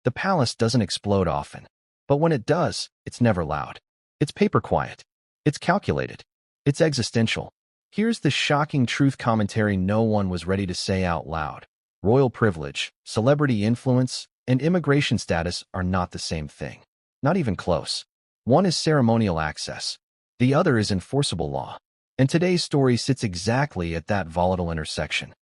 The palace doesn't explode often, but when it does, it's never loud. It's paper quiet. It's calculated. It's existential. Here's the shocking truth commentary no one was ready to say out loud. Royal privilege, celebrity influence, and immigration status are not the same thing. Not even close. One is ceremonial access. The other is enforceable law. And today's story sits exactly at that volatile intersection.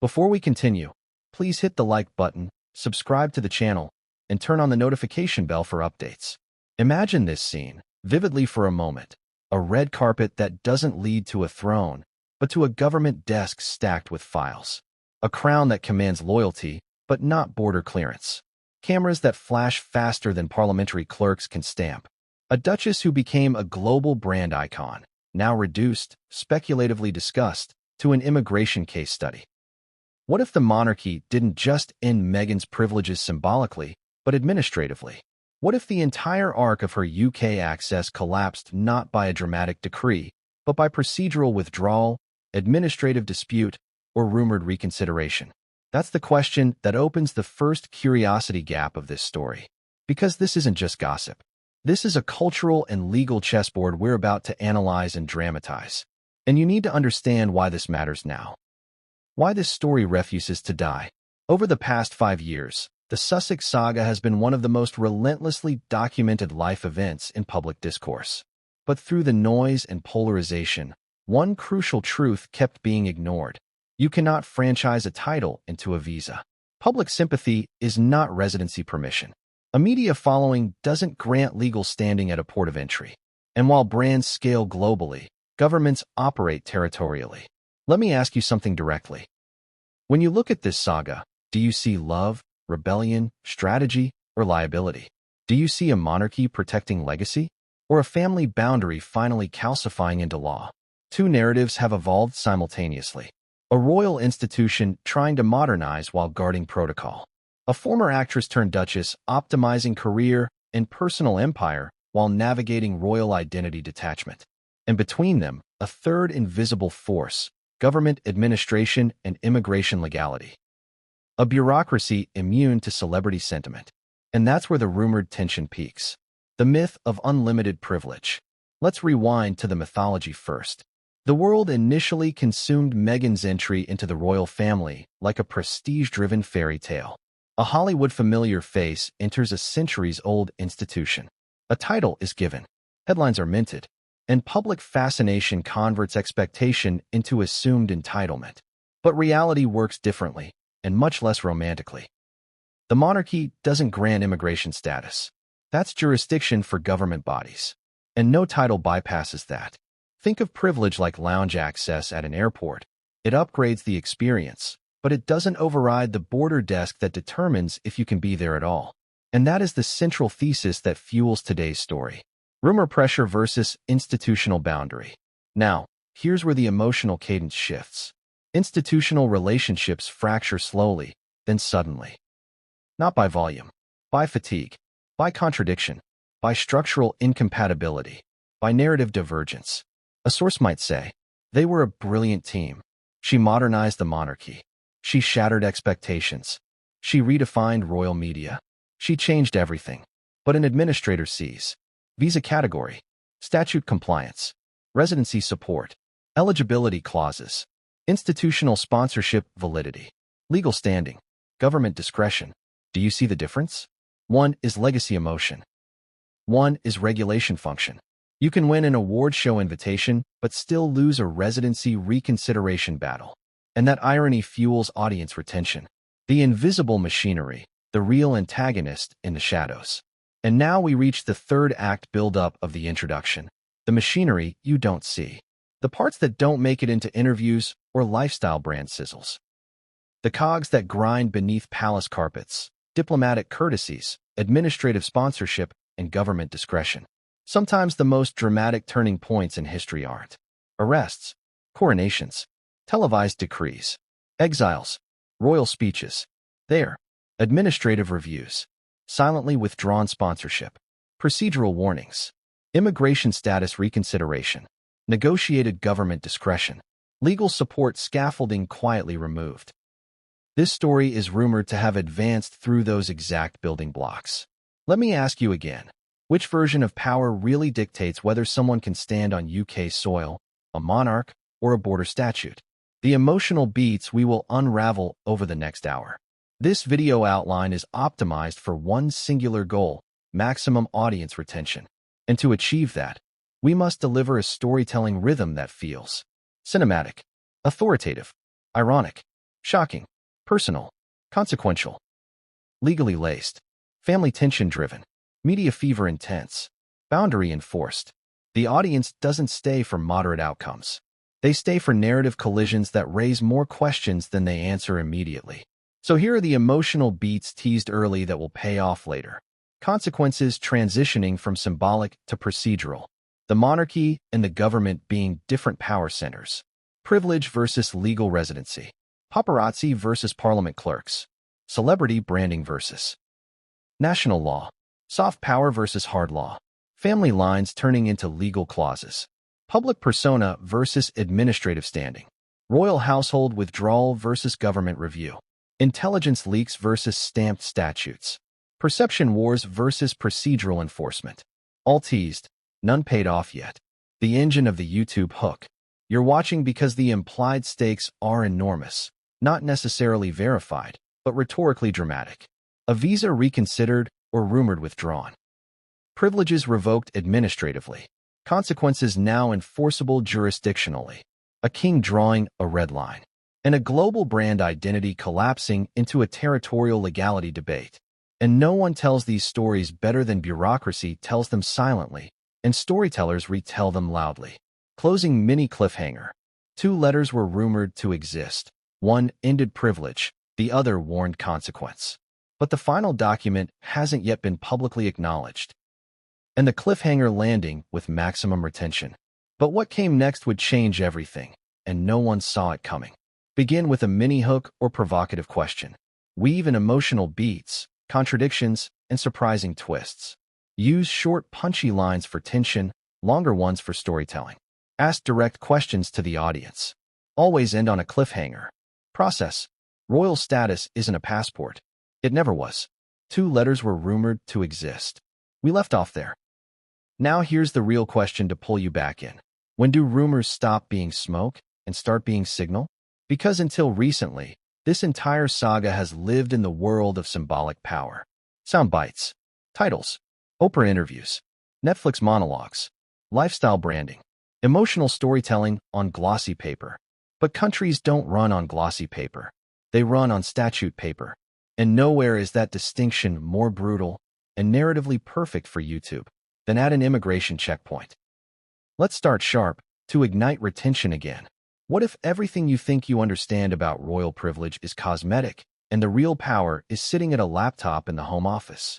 Before we continue, please hit the like button, subscribe to the channel, and turn on the notification bell for updates. Imagine this scene, vividly for a moment. A red carpet that doesn't lead to a throne, but to a government desk stacked with files. A crown that commands loyalty, but not border clearance. Cameras that flash faster than parliamentary clerks can stamp. A duchess who became a global brand icon, now reduced, speculatively discussed, to an immigration case study. What if the monarchy didn't just end Meghan's privileges symbolically, but administratively? What if the entire arc of her UK access collapsed not by a dramatic decree, but by procedural withdrawal, administrative dispute, or rumored reconsideration? That's the question that opens the first curiosity gap of this story. Because this isn't just gossip. This is a cultural and legal chessboard we're about to analyze and dramatize. And you need to understand why this matters now. Why this story refuses to die. Over the past 5 years, the Sussex saga has been one of the most relentlessly documented life events in public discourse. But through the noise and polarization, one crucial truth kept being ignored. You cannot franchise a title into a visa. Public sympathy is not residency permission. A media following doesn't grant legal standing at a port of entry. And while brands scale globally, governments operate territorially. Let me ask you something directly. When you look at this saga, do you see love, rebellion, strategy, or liability? Do you see a monarchy protecting legacy, or a family boundary finally calcifying into law? Two narratives have evolved simultaneously. A royal institution trying to modernize while guarding protocol. A former actress turned duchess optimizing career and personal empire while navigating royal identity detachment. And between them, a third invisible force, government administration and immigration legality. A bureaucracy immune to celebrity sentiment. And that's where the rumored tension peaks. The myth of unlimited privilege. Let's rewind to the mythology first. The world initially consumed Meghan's entry into the royal family like a prestige-driven fairy tale. A Hollywood familiar face enters a centuries-old institution. A title is given. Headlines are minted. And public fascination converts expectation into assumed entitlement. But reality works differently, and much less romantically. The monarchy doesn't grant immigration status. That's jurisdiction for government bodies. And no title bypasses that. Think of privilege like lounge access at an airport. It upgrades the experience, but it doesn't override the border desk that determines if you can be there at all. And that is the central thesis that fuels today's story. Rumor pressure versus institutional boundary. Now, here's where the emotional cadence shifts. Institutional relationships fracture slowly, then suddenly. Not by volume, by fatigue, by contradiction, by structural incompatibility, by narrative divergence. A source might say, they were a brilliant team. She modernized the monarchy. She shattered expectations. She redefined royal media. She changed everything. But an administrator sees visa category, statute compliance, residency support, eligibility clauses, institutional sponsorship validity, legal standing, government discretion. Do you see the difference? One is legacy emotion. One is regulation function. You can win an award show invitation, but still lose a residency reconsideration battle. And that irony fuels audience retention. The invisible machinery, the real antagonist in the shadows. And now we reach the third act build-up of the introduction. The machinery you don't see. The parts that don't make it into interviews or lifestyle brand sizzles. The cogs that grind beneath palace carpets, diplomatic courtesies, administrative sponsorship, and government discretion. Sometimes the most dramatic turning points in history aren't arrests, coronations, televised decrees, exiles, royal speeches. They're administrative reviews, silently withdrawn sponsorship, procedural warnings, immigration status reconsideration, negotiated government discretion, legal support scaffolding quietly removed. This story is rumored to have advanced through those exact building blocks. Let me ask you again, which version of power really dictates whether someone can stand on UK soil, a monarch, or a border statute? The emotional beats we will unravel over the next hour. This video outline is optimized for one singular goal: maximum audience retention. And to achieve that, we must deliver a storytelling rhythm that feels cinematic, authoritative, ironic, shocking, personal, consequential, legally laced, family tension-driven, media fever intense, boundary enforced. The audience doesn't stay for moderate outcomes. They stay for narrative collisions that raise more questions than they answer immediately. So here are the emotional beats teased early that will pay off later. Consequences transitioning from symbolic to procedural. The monarchy and the government being different power centers. Privilege versus legal residency. Paparazzi versus parliament clerks. Celebrity branding versus national law. Soft power versus hard law. Family lines turning into legal clauses. Public persona versus administrative standing. Royal household withdrawal versus government review. Intelligence leaks versus stamped statutes. Perception wars versus procedural enforcement. All teased, none paid off yet. The engine of the YouTube hook. You're watching because the implied stakes are enormous, not necessarily verified, but rhetorically dramatic. A visa reconsidered or rumored withdrawn. Privileges revoked administratively. Consequences now enforceable jurisdictionally. A king drawing a red line. And a global brand identity collapsing into a territorial legality debate. And no one tells these stories better than bureaucracy tells them silently, and storytellers retell them loudly. Closing mini cliffhanger. 2 letters were rumored to exist. One ended privilege, the other warned consequence. But the final document hasn't yet been publicly acknowledged. And the cliffhanger landing with maximum retention. But what came next would change everything, and no one saw it coming. Begin with a mini hook or provocative question. Weave in emotional beats, contradictions, and surprising twists. Use short, punchy lines for tension, longer ones for storytelling. Ask direct questions to the audience. Always end on a cliffhanger. Process. Royal status isn't a passport. It never was. 2 letters were rumored to exist. We left off there. Now here's the real question to pull you back in. When do rumors stop being smoke and start being signal? Because until recently, this entire saga has lived in the world of symbolic power. Sound bites, titles, Oprah interviews, Netflix monologues, lifestyle branding, emotional storytelling on glossy paper. But countries don't run on glossy paper. They run on statute paper. And nowhere is that distinction more brutal and narratively perfect for YouTube than at an immigration checkpoint. Let's start sharp to ignite retention again. What if everything you think you understand about royal privilege is cosmetic, and the real power is sitting at a laptop in the Home Office?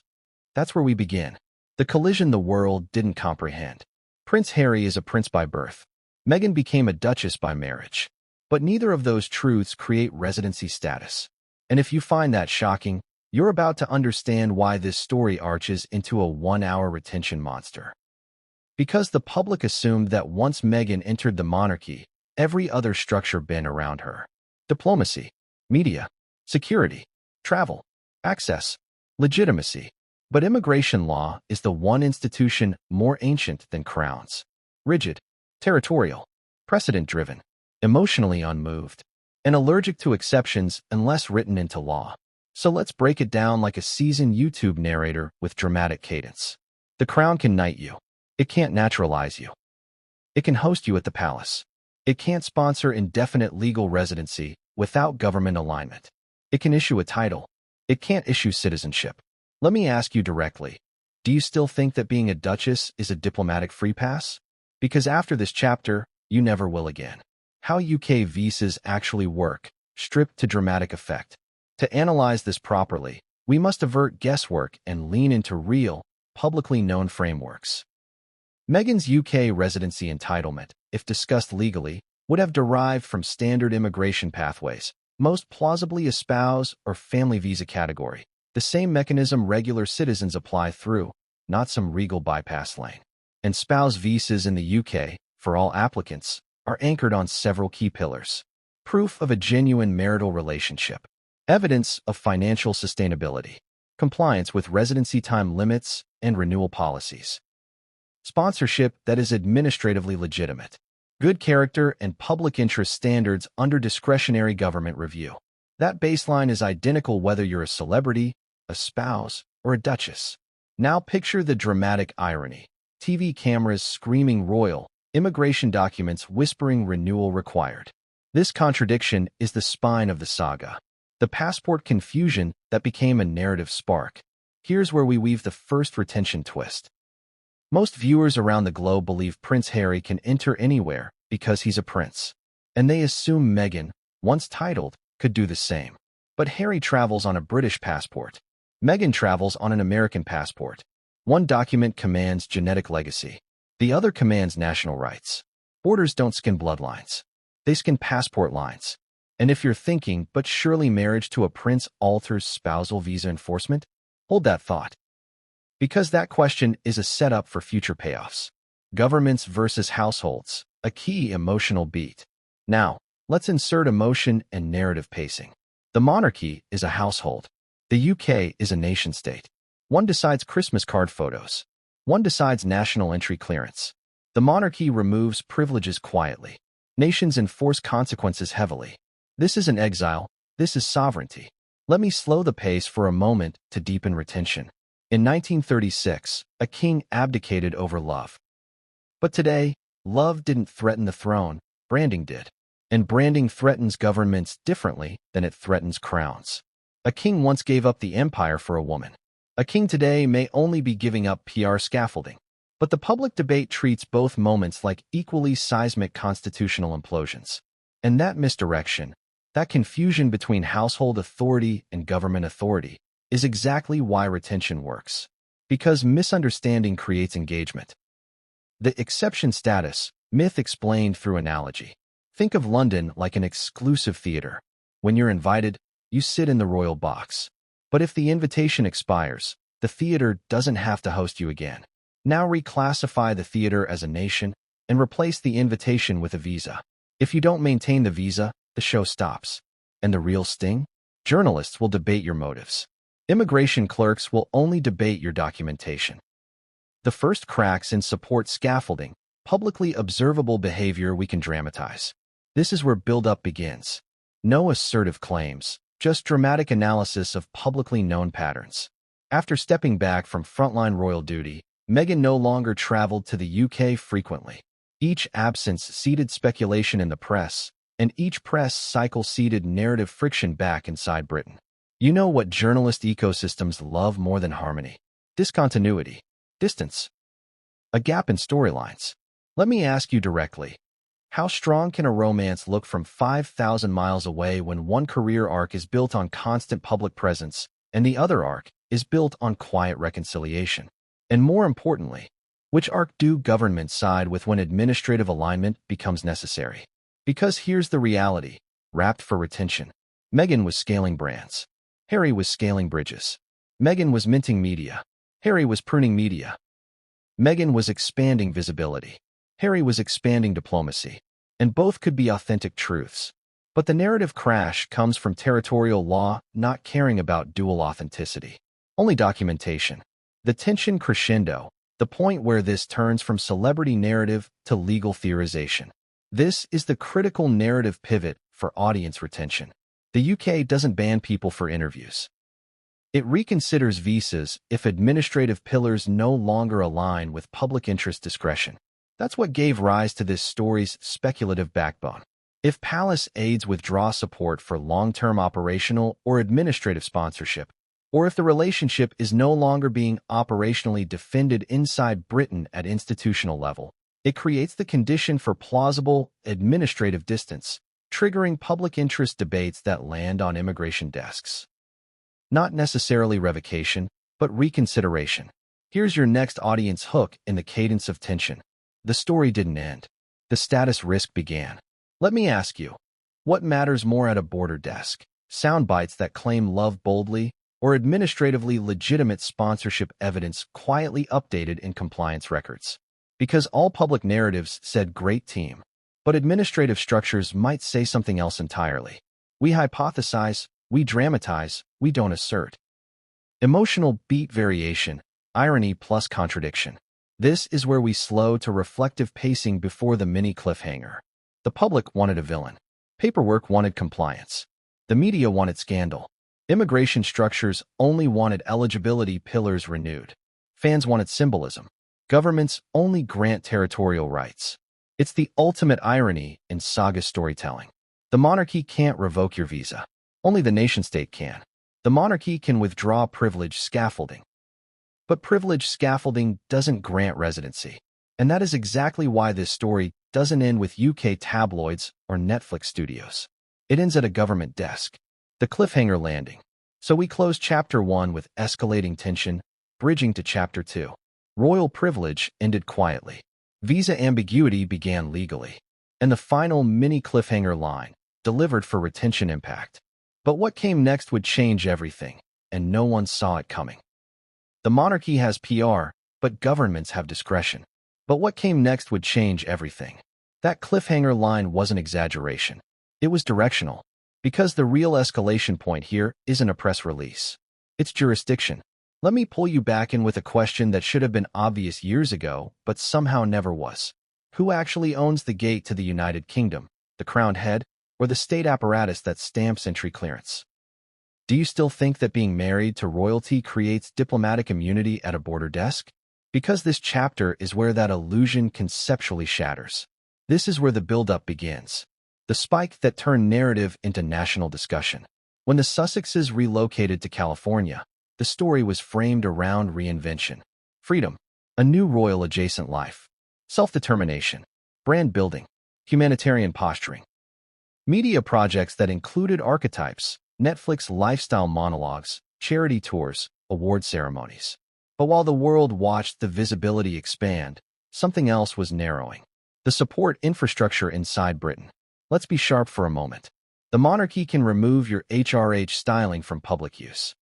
That's where we begin. The collision the world didn't comprehend. Prince Harry is a prince by birth. Meghan became a duchess by marriage. But neither of those truths create residency status. And if you find that shocking, you're about to understand why this story arches into a 1-hour retention monster. Because the public assumed that once Meghan entered the monarchy, every other structure bent around her. Diplomacy, media, security, travel, access, legitimacy. But immigration law is the one institution more ancient than crowns. Rigid, territorial, precedent-driven, emotionally unmoved, and allergic to exceptions unless written into law. So let's break it down like a seasoned YouTube narrator with dramatic cadence. The crown can knight you. It can't naturalize you. It can host you at the palace. It can't sponsor indefinite legal residency without government alignment. It can issue a title. It can't issue citizenship. Let me ask you directly, do you still think that being a duchess is a diplomatic free pass? Because after this chapter, you never will again. How UK visas actually work, stripped to dramatic effect. To analyze this properly, we must avert guesswork and lean into real, publicly known frameworks. Meghan's UK residency entitlement, if discussed legally, would have derived from standard immigration pathways, most plausibly a spouse or family visa category, the same mechanism regular citizens apply through, not some regal bypass lane. And spouse visas in the UK, for all applicants, are anchored on several key pillars. Proof of a genuine marital relationship. Evidence of financial sustainability. Compliance with residency time limits and renewal policies. Sponsorship that is administratively legitimate. Good character and public interest standards under discretionary government review. That baseline is identical whether you're a celebrity, a spouse, or a duchess. Now picture the dramatic irony. TV cameras screaming royal, immigration documents whispering renewal required. This contradiction is the spine of the saga. The passport confusion that became a narrative spark. Here's where we weave the first retention twist. Most viewers around the globe believe Prince Harry can enter anywhere because he's a prince. And they assume Meghan, once titled, could do the same. But Harry travels on a British passport. Meghan travels on an American passport. One document commands genetic legacy. The other commands national rights. Borders don't skin bloodlines. They skin passport lines. And if you're thinking, but surely marriage to a prince alters spousal visa enforcement? Hold that thought. Because that question is a setup for future payoffs. Governments versus households, a key emotional beat. Now, let's insert emotion and narrative pacing. The monarchy is a household. The UK is a nation-state. One decides Christmas card photos. One decides national entry clearance. The monarchy removes privileges quietly. Nations enforce consequences heavily. This isn't exile, this is sovereignty. Let me slow the pace for a moment to deepen retention. In 1936, a king abdicated over love. But today, love didn't threaten the throne, branding did. And branding threatens governments differently than it threatens crowns. A king once gave up the empire for a woman. A king today may only be giving up PR scaffolding. But the public debate treats both moments like equally seismic constitutional implosions. And that misdirection, that confusion between household authority and government authority, is exactly why retention works. Because misunderstanding creates engagement. The exception status, myth explained through analogy. Think of London like an exclusive theater. When you're invited, you sit in the royal box. But if the invitation expires, the theater doesn't have to host you again. Now reclassify the theater as a nation and replace the invitation with a visa. If you don't maintain the visa, the show stops. And the real sting? Journalists will debate your motives. Immigration clerks will only debate your documentation. The first cracks in support scaffolding, publicly observable behavior we can dramatize. This is where build-up begins. No assertive claims, just dramatic analysis of publicly known patterns. After stepping back from frontline royal duty, Meghan no longer traveled to the UK frequently. Each absence seeded speculation in the press, and each press cycle seeded narrative friction back inside Britain. You know what journalist ecosystems love more than harmony? Discontinuity. Distance. A gap in storylines. Let me ask you directly. How strong can a romance look from 5,000 miles away when one career arc is built on constant public presence and the other arc is built on quiet reconciliation? And more importantly, which arc do governments side with when administrative alignment becomes necessary? Because here's the reality, wrapped for retention. Meghan was scaling brands. Harry was scaling bridges. Meghan was minting media. Harry was pruning media. Meghan was expanding visibility. Harry was expanding diplomacy. And both could be authentic truths. But the narrative crash comes from territorial law not caring about dual authenticity. Only documentation. The tension crescendo, the point where this turns from celebrity narrative to legal theorization. This is the critical narrative pivot for audience retention. The UK doesn't ban people for interviews. It reconsiders visas if administrative pillars no longer align with public interest discretion. That's what gave rise to this story's speculative backbone. If Palace aides withdraw support for long-term operational or administrative sponsorship, or if the relationship is no longer being operationally defended inside Britain at institutional level, it creates the condition for plausible administrative distance, triggering public interest debates that land on immigration desks. Not necessarily revocation, but reconsideration. Here's your next audience hook in the cadence of tension. The story didn't end. The status risk began. Let me ask you, what matters more at a border desk? Sound bites that claim love boldly, or administratively legitimate sponsorship evidence quietly updated in compliance records? Because all public narratives said great team, but administrative structures might say something else entirely. We hypothesize, We dramatize, we don't assert. Emotional beat variation, irony plus contradiction. This is where we slow to reflective pacing before the mini cliffhanger. The public wanted a villain. Paperwork wanted compliance. The media wanted scandal. Immigration structures only wanted eligibility pillars renewed. Fans wanted symbolism. Governments only grant territorial rights. It's the ultimate irony in saga storytelling. The monarchy can't revoke your visa. Only the nation-state can. The monarchy can withdraw privilege scaffolding. But privilege scaffolding doesn't grant residency. And that is exactly why this story doesn't end with UK tabloids or Netflix studios. It ends at a government desk. The cliffhanger landing. So we close Chapter 1 with escalating tension, bridging to Chapter 2. Royal privilege ended quietly. Visa ambiguity began legally. And the final mini cliffhanger line, delivered for retention impact. But what came next would change everything, and no one saw it coming. The monarchy has PR, but governments have discretion. But what came next would change everything. That cliffhanger line wasn't exaggeration. It was directional. Because the real escalation point here isn't a press release. It's jurisdiction. Let me pull you back in with a question that should have been obvious years ago, but somehow never was. Who actually owns the gate to the United Kingdom? The crowned head, or the state apparatus that stamps entry clearance? Do you still think that being married to royalty creates diplomatic immunity at a border desk? Because this chapter is where that illusion conceptually shatters. This is where the buildup begins. The spike that turned narrative into national discussion. When the Sussexes relocated to California, the story was framed around reinvention. Freedom, a new royal adjacent life. Self-determination, brand building, humanitarian posturing. Media projects that included archetypes, Netflix lifestyle monologues, charity tours, award ceremonies. But while the world watched the visibility expand, something else was narrowing. The support infrastructure inside Britain. Let's be sharp for a moment. The monarchy can remove your HRH styling from public use.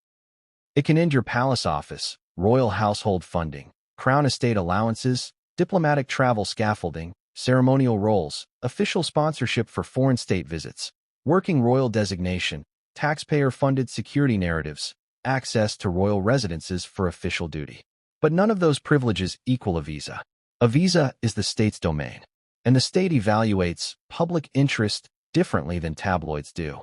It can end your palace office, royal household funding, crown estate allowances, diplomatic travel scaffolding, ceremonial roles, official sponsorship for foreign state visits, working royal designation, taxpayer-funded security narratives, access to royal residences for official duty. But none of those privileges equal a visa. A visa is the state's domain, and the state evaluates public interest differently than tabloids do.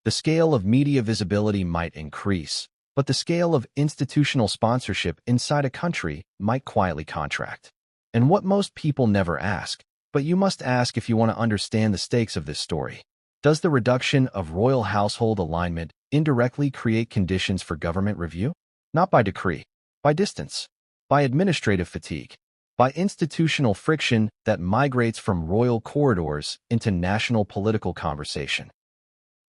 The scale of media visibility might increase, but the scale of institutional sponsorship inside a country might quietly contract. And what most people never ask, but you must ask if you want to understand the stakes of this story. Does the reduction of royal household alignment indirectly create conditions for government review? Not by decree, by distance, by administrative fatigue, by institutional friction that migrates from royal corridors into national political conversation.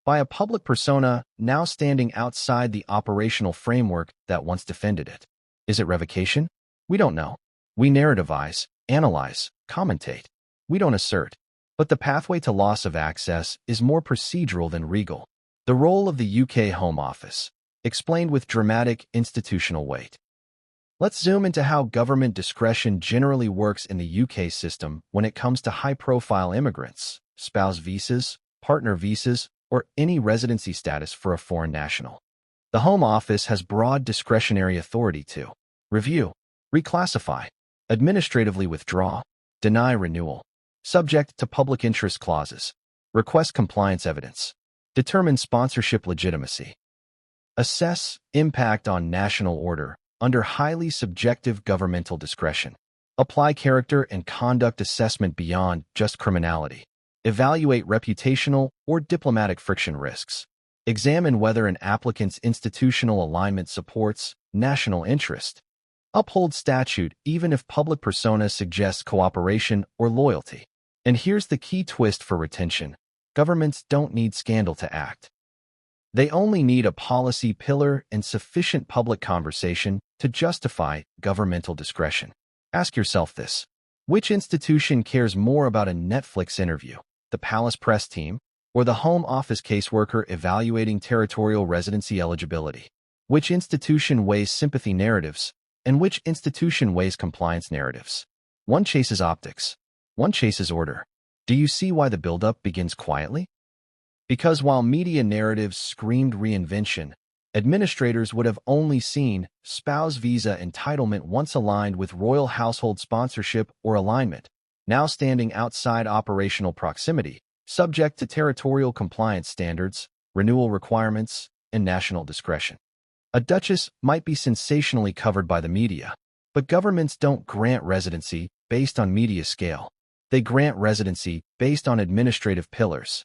By a public persona now standing outside the operational framework that once defended it. Is it revocation? We don't know. We narrativize, analyze, commentate. We don't assert. But the pathway to loss of access is more procedural than regal. The role of the UK Home Office, explained with dramatic institutional weight. Let's zoom into how government discretion generally works in the UK system when it comes to high-profile immigrants, spouse visas, partner visas, or any residency status for a foreign national. The Home Office has broad discretionary authority to review, reclassify, administratively withdraw, deny renewal, subject to public interest clauses, request compliance evidence, determine sponsorship legitimacy, assess impact on national order under highly subjective governmental discretion, apply character and conduct assessment beyond just criminality, evaluate reputational or diplomatic friction risks, examine whether an applicant's institutional alignment supports national interest, uphold statute even if public persona suggests cooperation or loyalty. And here's the key twist for retention. Governments don't need scandal to act. They only need a policy pillar and sufficient public conversation to justify governmental discretion. Ask yourself this. Which institution cares more about a Netflix interview, the palace press team, or the Home Office caseworker evaluating territorial residency eligibility? Which institution weighs sympathy narratives, and which institution weighs compliance narratives? One chases optics. One chases order. Do you see why the buildup begins quietly? Because while media narratives screamed reinvention, administrators would have only seen spouse visa entitlement once aligned with royal household sponsorship or alignment, now standing outside operational proximity, subject to territorial compliance standards, renewal requirements, and national discretion. A duchess might be sensationally covered by the media, but governments don't grant residency based on media scale. They grant residency based on administrative pillars.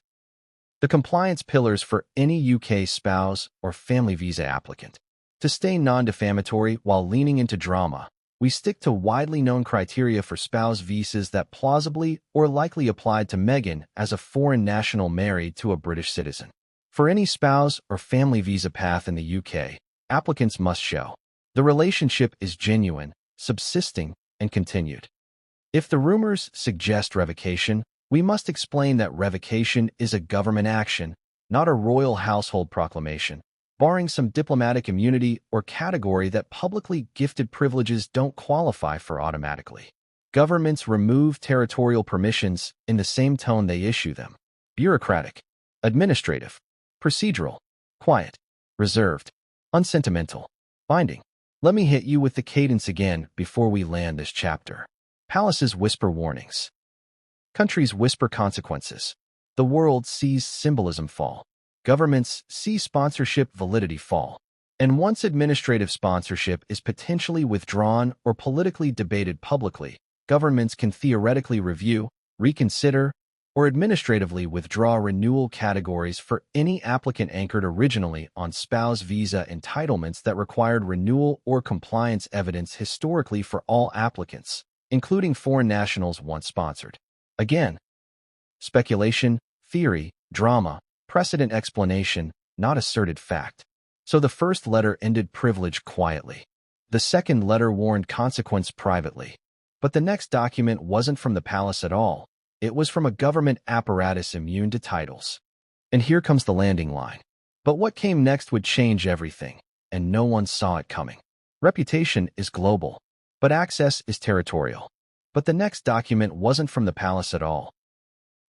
The compliance pillars for any UK spouse or family visa applicant. To stay non-defamatory while leaning into drama, we stick to widely known criteria for spouse visas that plausibly or likely applied to Meghan as a foreign national married to a British citizen. For any spouse or family visa path in the UK, applicants must show the relationship is genuine, subsisting, and continued. If the rumors suggest revocation, we must explain that revocation is a government action, not a royal household proclamation, barring some diplomatic immunity or category that publicly gifted privileges don't qualify for automatically. Governments remove territorial permissions in the same tone they issue them: bureaucratic, administrative, procedural, quiet, reserved, unsentimental, binding. Let me hit you with the cadence again before we land this chapter. Palaces whisper warnings. Countries whisper consequences. The world sees symbolism fall. Governments see sponsorship validity fall. And once administrative sponsorship is potentially withdrawn or politically debated publicly, governments can theoretically review, reconsider, or administratively withdraw renewal categories for any applicant anchored originally on spouse visa entitlements that required renewal or compliance evidence historically for all applicants, including foreign nationals once sponsored. Again, speculation, theory, drama, precedent explanation, not asserted fact. So the first letter ended privilege quietly. The second letter warned consequence privately. But the next document wasn't from the palace at all. It was from a government apparatus immune to titles. And here comes the landing line. But what came next would change everything, and no one saw it coming. Reputation is global, but access is territorial. But the next document wasn't from the palace at all.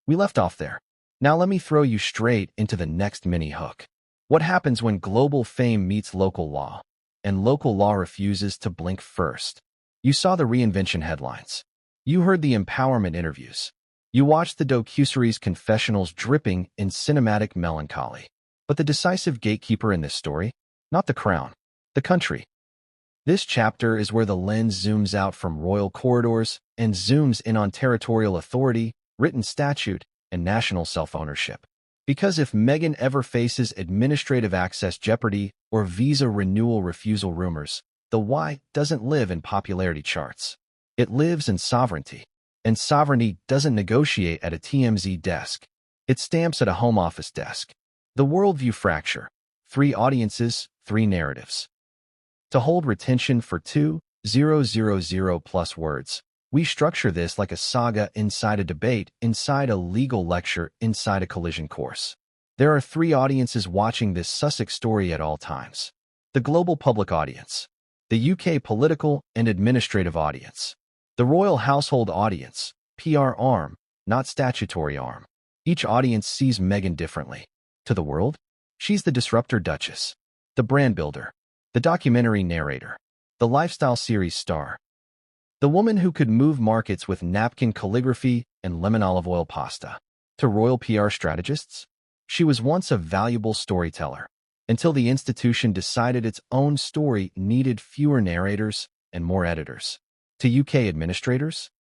We left off there. Now let me throw you straight into the next mini-hook. What happens when global fame meets local law, and local law refuses to blink first? You saw the reinvention headlines. You heard the empowerment interviews. You watched the docuseries confessionals dripping in cinematic melancholy. But the decisive gatekeeper in this story? Not the crown. The country. This chapter is where the lens zooms out from royal corridors and zooms in on territorial authority, written statute, and national self-ownership. Because if Meghan ever faces administrative access jeopardy or visa renewal refusal rumors, the why doesn't live in popularity charts. It lives in sovereignty. And sovereignty doesn't negotiate at a TMZ desk. It stamps at a home office desk. The worldview fracture. 3 audiences, 3 narratives. To hold retention for 2,000 plus words, we structure this like a saga inside a debate, inside a legal lecture, inside a collision course. There are 3 audiences watching this Sussex story at all times. The global public audience. The UK political and administrative audience. The royal household audience, PR arm, not statutory arm. Each audience sees Meghan differently. To the world, she's the disruptor duchess, the brand builder, the documentary narrator, the lifestyle series star, the woman who could move markets with napkin calligraphy and lemon olive oil pasta. To royal PR strategists, she was once a valuable storyteller, until the institution decided its own story needed fewer narrators and more editors. To UK administrators,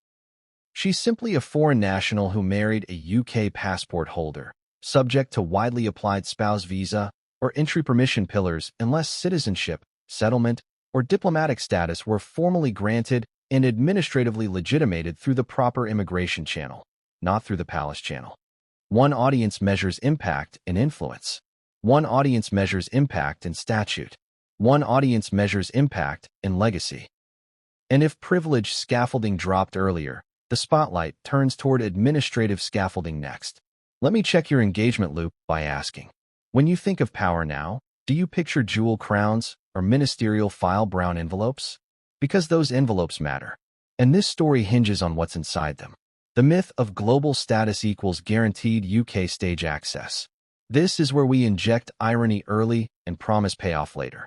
she's simply a foreign national who married a UK passport holder, subject to widely applied spouse visa or entry permission pillars unless citizenship, settlement, or diplomatic status were formally granted and administratively legitimated through the proper immigration channel, not through the palace channel. One audience measures impact and influence. One audience measures impact and statute. One audience measures impact and legacy. And if privilege scaffolding dropped earlier, the spotlight turns toward administrative scaffolding next. Let me check your engagement loop by asking, when you think of power now, do you picture jewel crowns or ministerial file brown envelopes? Because those envelopes matter. And this story hinges on what's inside them. The myth of global status equals guaranteed UK stage access. This is where we inject irony early and promise payoff later.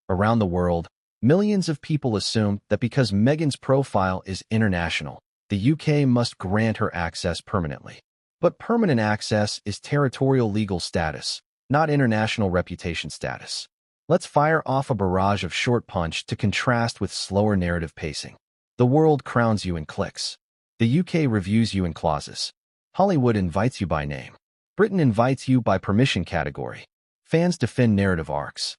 Around the world, millions of people assume that because Meghan's profile is international, the UK must grant her access permanently. But permanent access is territorial legal status, not international reputation status. Let's fire off a barrage of short punch to contrast with slower narrative pacing. The world crowns you in clicks. The UK reviews you in clauses. Hollywood invites you by name. Britain invites you by permission category. Fans defend narrative arcs.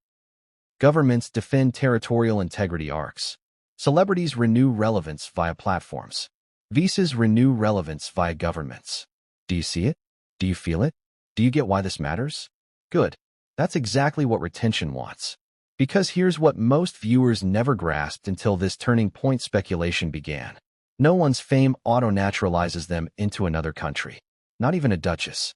Governments defend territorial integrity arcs. Celebrities renew relevance via platforms. Visas renew relevance via governments. Do you see it? Do you feel it? Do you get why this matters? Good. That's exactly what retention wants. Because here's what most viewers never grasped until this turning point speculation began. No one's fame auto-naturalizes them into another country. Not even a duchess.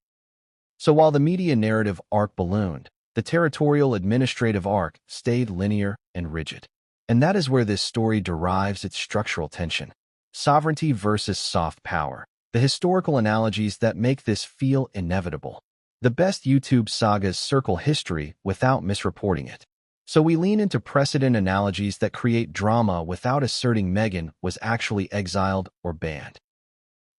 So while the media narrative arc ballooned, the territorial administrative arc stayed linear and rigid. And that is where this story derives its structural tension. Sovereignty versus soft power. The historical analogies that make this feel inevitable. The best YouTube sagas circle history without misreporting it. So we lean into precedent analogies that create drama without asserting Meghan was actually exiled or banned.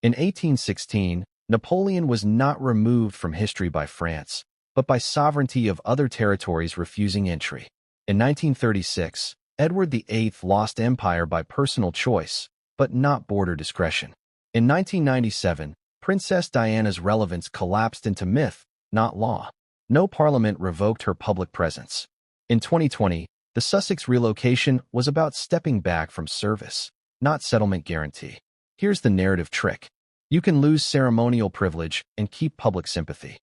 In 1816, Napoleon was not removed from history by France, but by sovereignty of other territories refusing entry. In 1936, Edward VIII lost empire by personal choice, but not border discretion. In 1997, Princess Diana's relevance collapsed into myth, not law. No parliament revoked her public presence. In 2020, the Sussex relocation was about stepping back from service, not settlement guarantee. Here's the narrative trick. You can lose ceremonial privilege and keep public sympathy.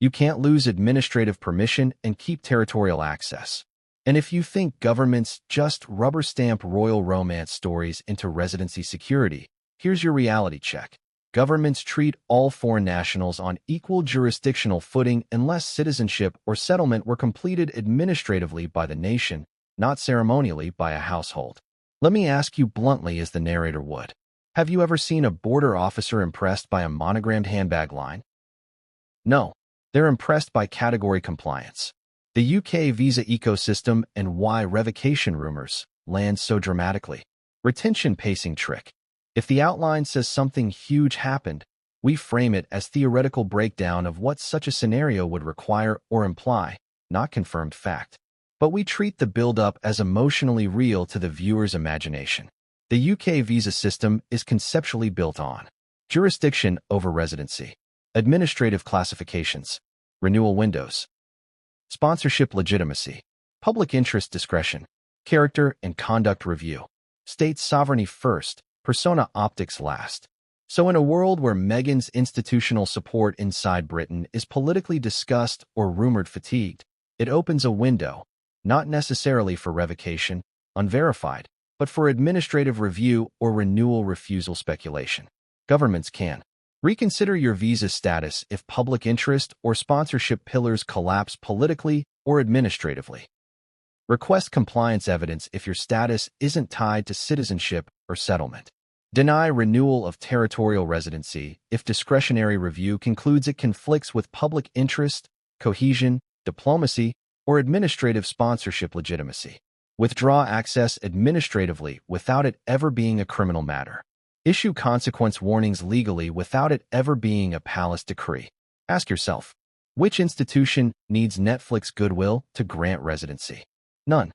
You can't lose administrative permission and keep territorial access. And if you think governments just rubber stamp royal romance stories into residency security, here's your reality check. Governments treat all foreign nationals on equal jurisdictional footing unless citizenship or settlement were completed administratively by the nation, not ceremonially by a household. Let me ask you bluntly as the narrator would. Have you ever seen a border officer impressed by a monogrammed handbag line? No, they're impressed by category compliance. The UK visa ecosystem and why revocation rumors land so dramatically. Retention pacing trick. If the outline says something huge happened, we frame it as theoretical breakdown of what such a scenario would require or imply, not confirmed fact. But we treat the build-up as emotionally real to the viewer's imagination. The UK visa system is conceptually built on jurisdiction over residency, administrative classifications, renewal windows, sponsorship legitimacy, public interest discretion, character and conduct review, state sovereignty first, persona optics last. So in a world where Meghan's institutional support inside Britain is politically discussed or rumored fatigued, it opens a window, not necessarily for revocation, unverified, but for administrative review or renewal refusal speculation. Governments can reconsider your visa status if public interest or sponsorship pillars collapse politically or administratively. Request compliance evidence if your status isn't tied to citizenship or settlement. Deny renewal of territorial residency if discretionary review concludes it conflicts with public interest, cohesion, diplomacy, or administrative sponsorship legitimacy. Withdraw access administratively without it ever being a criminal matter. Issue consequence warnings legally without it ever being a palace decree. Ask yourself, which institution needs Netflix goodwill to grant residency? None.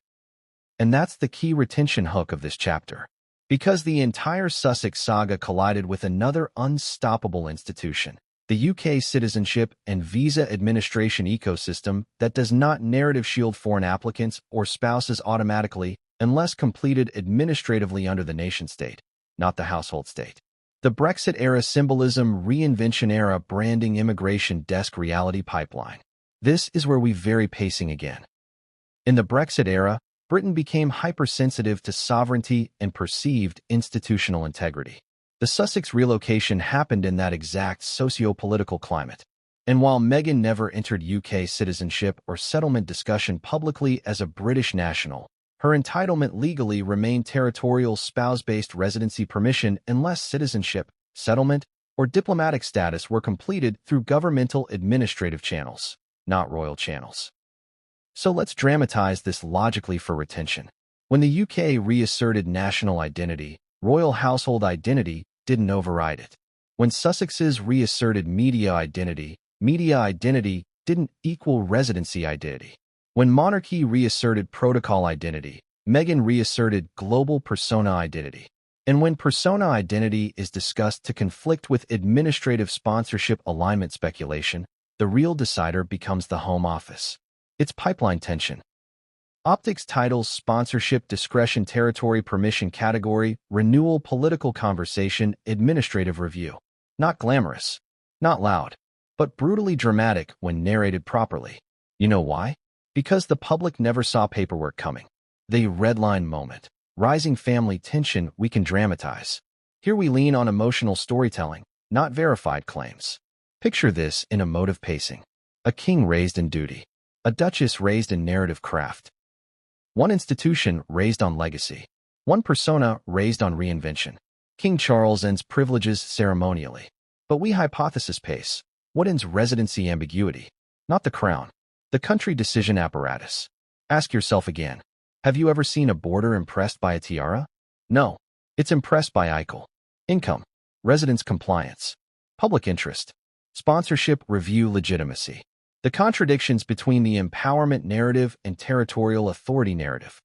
And that's the key retention hook of this chapter. Because the entire Sussex saga collided with another unstoppable institution, the UK citizenship and visa administration ecosystem that does not narrative shield foreign applicants or spouses automatically unless completed administratively under the nation-state, not the household state. The Brexit-era symbolism, reinvention-era branding, immigration desk reality pipeline. This is where we vary pacing again. In the Brexit era, Britain became hypersensitive to sovereignty and perceived institutional integrity. The Sussex relocation happened in that exact socio-political climate. And while Meghan never entered UK citizenship or settlement discussion publicly as a British national, her entitlement legally remained territorial spouse-based residency permission unless citizenship, settlement, or diplomatic status were completed through governmental administrative channels, not royal channels. So let's dramatize this logically for retention. When the UK reasserted national identity, royal household identity didn't override it. When Sussex's reasserted media identity didn't equal residency identity. When monarchy reasserted protocol identity, Meghan reasserted global persona identity. And when persona identity is discussed to conflict with administrative sponsorship alignment speculation, the real decider becomes the Home Office. It's pipeline tension. Optics, titles, sponsorship, discretion, territory, permission, category, renewal, political conversation, administrative review. Not glamorous, not loud, but brutally dramatic when narrated properly. You know why? Because the public never saw paperwork coming. The redline moment. Rising family tension we can dramatize. Here we lean on emotional storytelling, not verified claims. Picture this in emotive pacing. A king raised in duty. A duchess raised in narrative craft. One institution raised on legacy. One persona raised on reinvention. King Charles ends privileges ceremonially. But we hypothesis pace. What ends residency ambiguity? Not the crown. The country decision apparatus. Ask yourself again. Have you ever seen a border impressed by a tiara? No. It's impressed by ICL. Income. Residence compliance. Public interest. Sponsorship review legitimacy. The contradictions between the empowerment narrative and territorial authority narrative.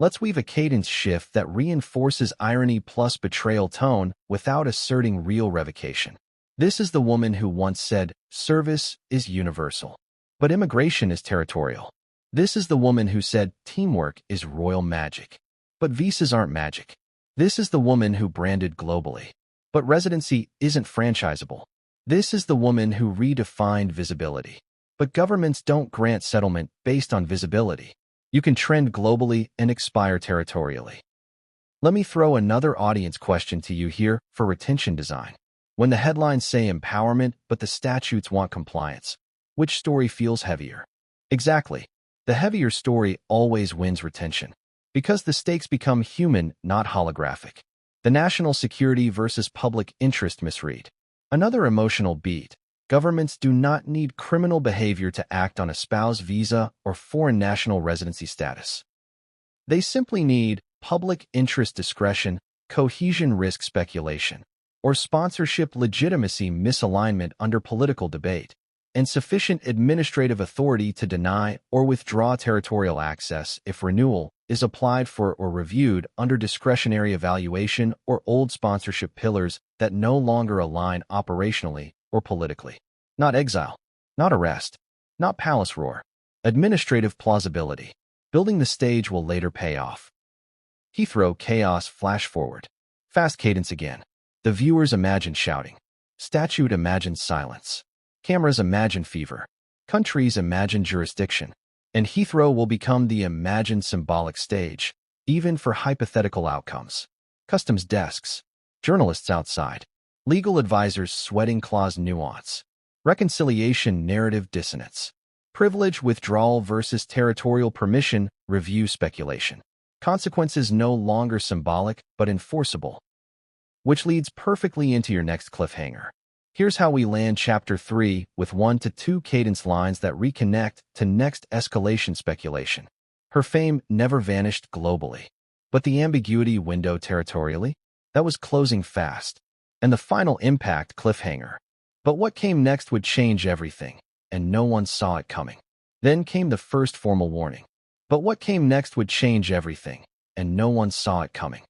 Let's weave a cadence shift that reinforces irony plus betrayal tone without asserting real revocation. This is the woman who once said, service is universal, but immigration is territorial. This is the woman who said, teamwork is royal magic, but visas aren't magic. This is the woman who branded globally, but residency isn't franchisable. This is the woman who redefined visibility, but governments don't grant settlement based on visibility. You can trend globally and expire territorially. Let me throw another audience question to you here for retention design. When the headlines say empowerment, but the statutes want compliance, which story feels heavier? Exactly. The heavier story always wins retention, because the stakes become human, not holographic. The national security versus public interest misread. Another emotional beat. Governments do not need criminal behavior to act on a spouse visa or foreign national residency status. They simply need public interest discretion, cohesion risk speculation, or sponsorship legitimacy misalignment under political debate, and sufficient administrative authority to deny or withdraw territorial access if renewal is applied for or reviewed under discretionary evaluation or old sponsorship pillars that no longer align operationally or politically. Not exile, not arrest, not palace roar. Administrative plausibility. Building the stage will later pay off. Heathrow chaos flash forward. Fast cadence again. The viewers imagine shouting. Statute imagines silence. Cameras imagine fever. Countries imagine jurisdiction. And Heathrow will become the imagined symbolic stage, even for hypothetical outcomes. Customs desks. Journalists outside. Legal advisors sweating clause nuance. Reconciliation narrative dissonance. Privilege withdrawal versus territorial permission review speculation. Consequences no longer symbolic but enforceable. Which leads perfectly into your next cliffhanger. Here's how we land Chapter 3 with 1 to 2 cadence lines that reconnect to next escalation speculation. Her fame never vanished globally, but the ambiguity window territorially, that was closing fast. And the final impact cliffhanger. But what came next would change everything, and no one saw it coming. Then came the first formal warning. But what came next would change everything, and no one saw it coming.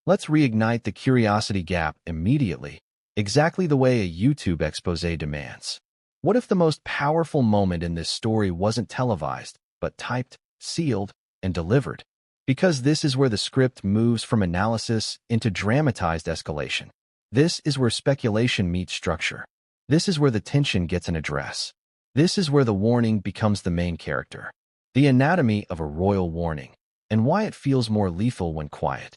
Let's reignite the curiosity gap immediately, exactly the way a YouTube expose demands. What if the most powerful moment in this story wasn't televised, but typed, sealed, and delivered? Because this is where the script moves from analysis into dramatized escalation. This is where speculation meets structure. This is where the tension gets an address. This is where the warning becomes the main character. The anatomy of a royal warning, and why it feels more lethal when quiet.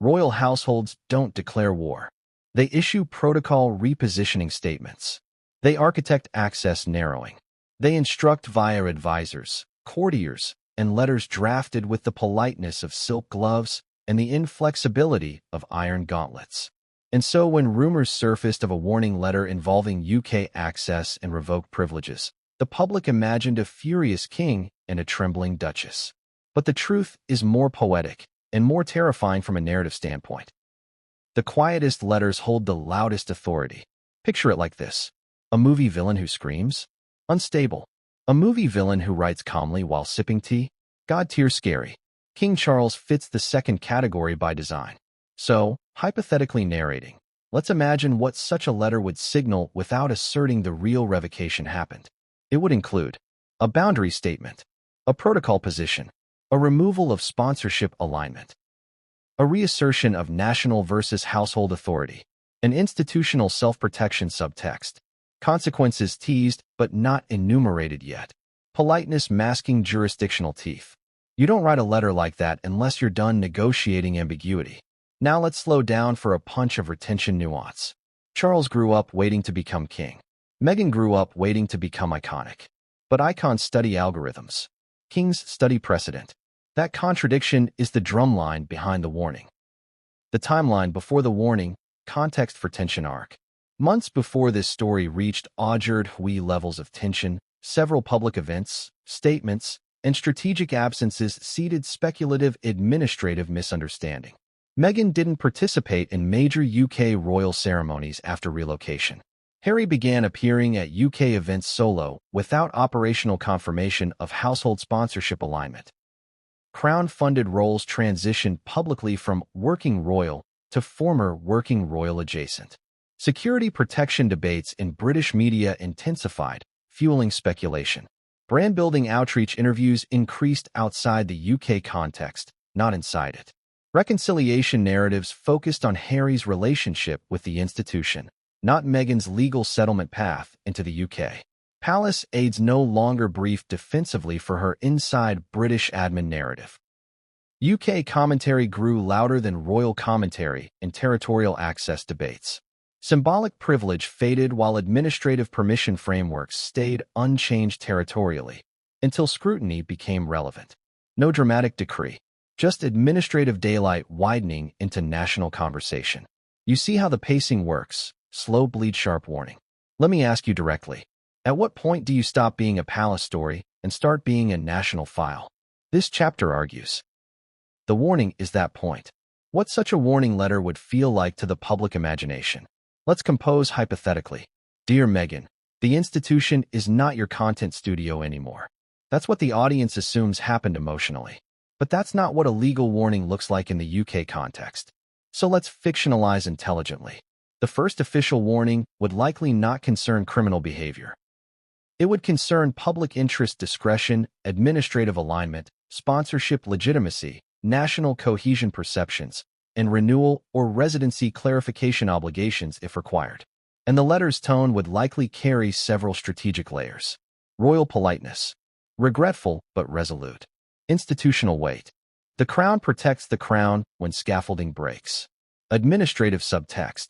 Royal households don't declare war. They issue protocol repositioning statements. They architect access narrowing. They instruct via advisors, courtiers, and letters drafted with the politeness of silk gloves and the inflexibility of iron gauntlets. And so when rumors surfaced of a warning letter involving UK access and revoked privileges, the public imagined a furious king and a trembling duchess. But the truth is more poetic and more terrifying from a narrative standpoint. The quietest letters hold the loudest authority. Picture it like this. A movie villain who screams? Unstable. A movie villain who writes calmly while sipping tea? God-tier scary. King Charles fits the second category by design. So, hypothetically narrating, let's imagine what such a letter would signal without asserting the real revocation happened. It would include a boundary statement, a protocol position, a removal of sponsorship alignment, a reassertion of national versus household authority, an institutional self-protection subtext, consequences teased but not enumerated yet, politeness masking jurisdictional teeth. You don't write a letter like that unless you're done negotiating ambiguity. Now let's slow down for a punch of retention nuance. Charles grew up waiting to become king. Meghan grew up waiting to become iconic. But icons study algorithms. Kings study precedent. That contradiction is the drumline behind the warning. The timeline before the warning, context for tension arc. Months before this story reached awed levels of tension, several public events, statements, and strategic absences seeded speculative administrative misunderstanding. Meghan didn't participate in major UK royal ceremonies after relocation. Harry began appearing at UK events solo without operational confirmation of household sponsorship alignment. Crown-funded roles transitioned publicly from working royal to former working royal adjacent. Security protection debates in British media intensified, fueling speculation. Brand-building outreach interviews increased outside the UK context, not inside it. Reconciliation narratives focused on Harry's relationship with the institution, not Meghan's legal settlement path into the UK. Palace aides no longer briefed defensively for her inside British admin narrative. UK commentary grew louder than royal commentary in territorial access debates. Symbolic privilege faded while administrative permission frameworks stayed unchanged territorially, until scrutiny became relevant. No dramatic decree, just administrative daylight widening into national conversation. You see how the pacing works, slow bleed sharp warning. Let me ask you directly, at what point do you stop being a palace story and start being a national file? This chapter argues. The warning is that point. What such a warning letter would feel like to the public imagination. Let's compose hypothetically. Dear Meghan, the institution is not your content studio anymore. That's what the audience assumes happened emotionally. But that's not what a legal warning looks like in the UK context. So let's fictionalize intelligently. The first official warning would likely not concern criminal behavior. It would concern public interest discretion, administrative alignment, sponsorship legitimacy, national cohesion perceptions, and renewal or residency clarification obligations if required. And the letter's tone would likely carry several strategic layers. Royal politeness. Regretful but resolute. Institutional weight. The crown protects the crown when scaffolding breaks. Administrative subtext.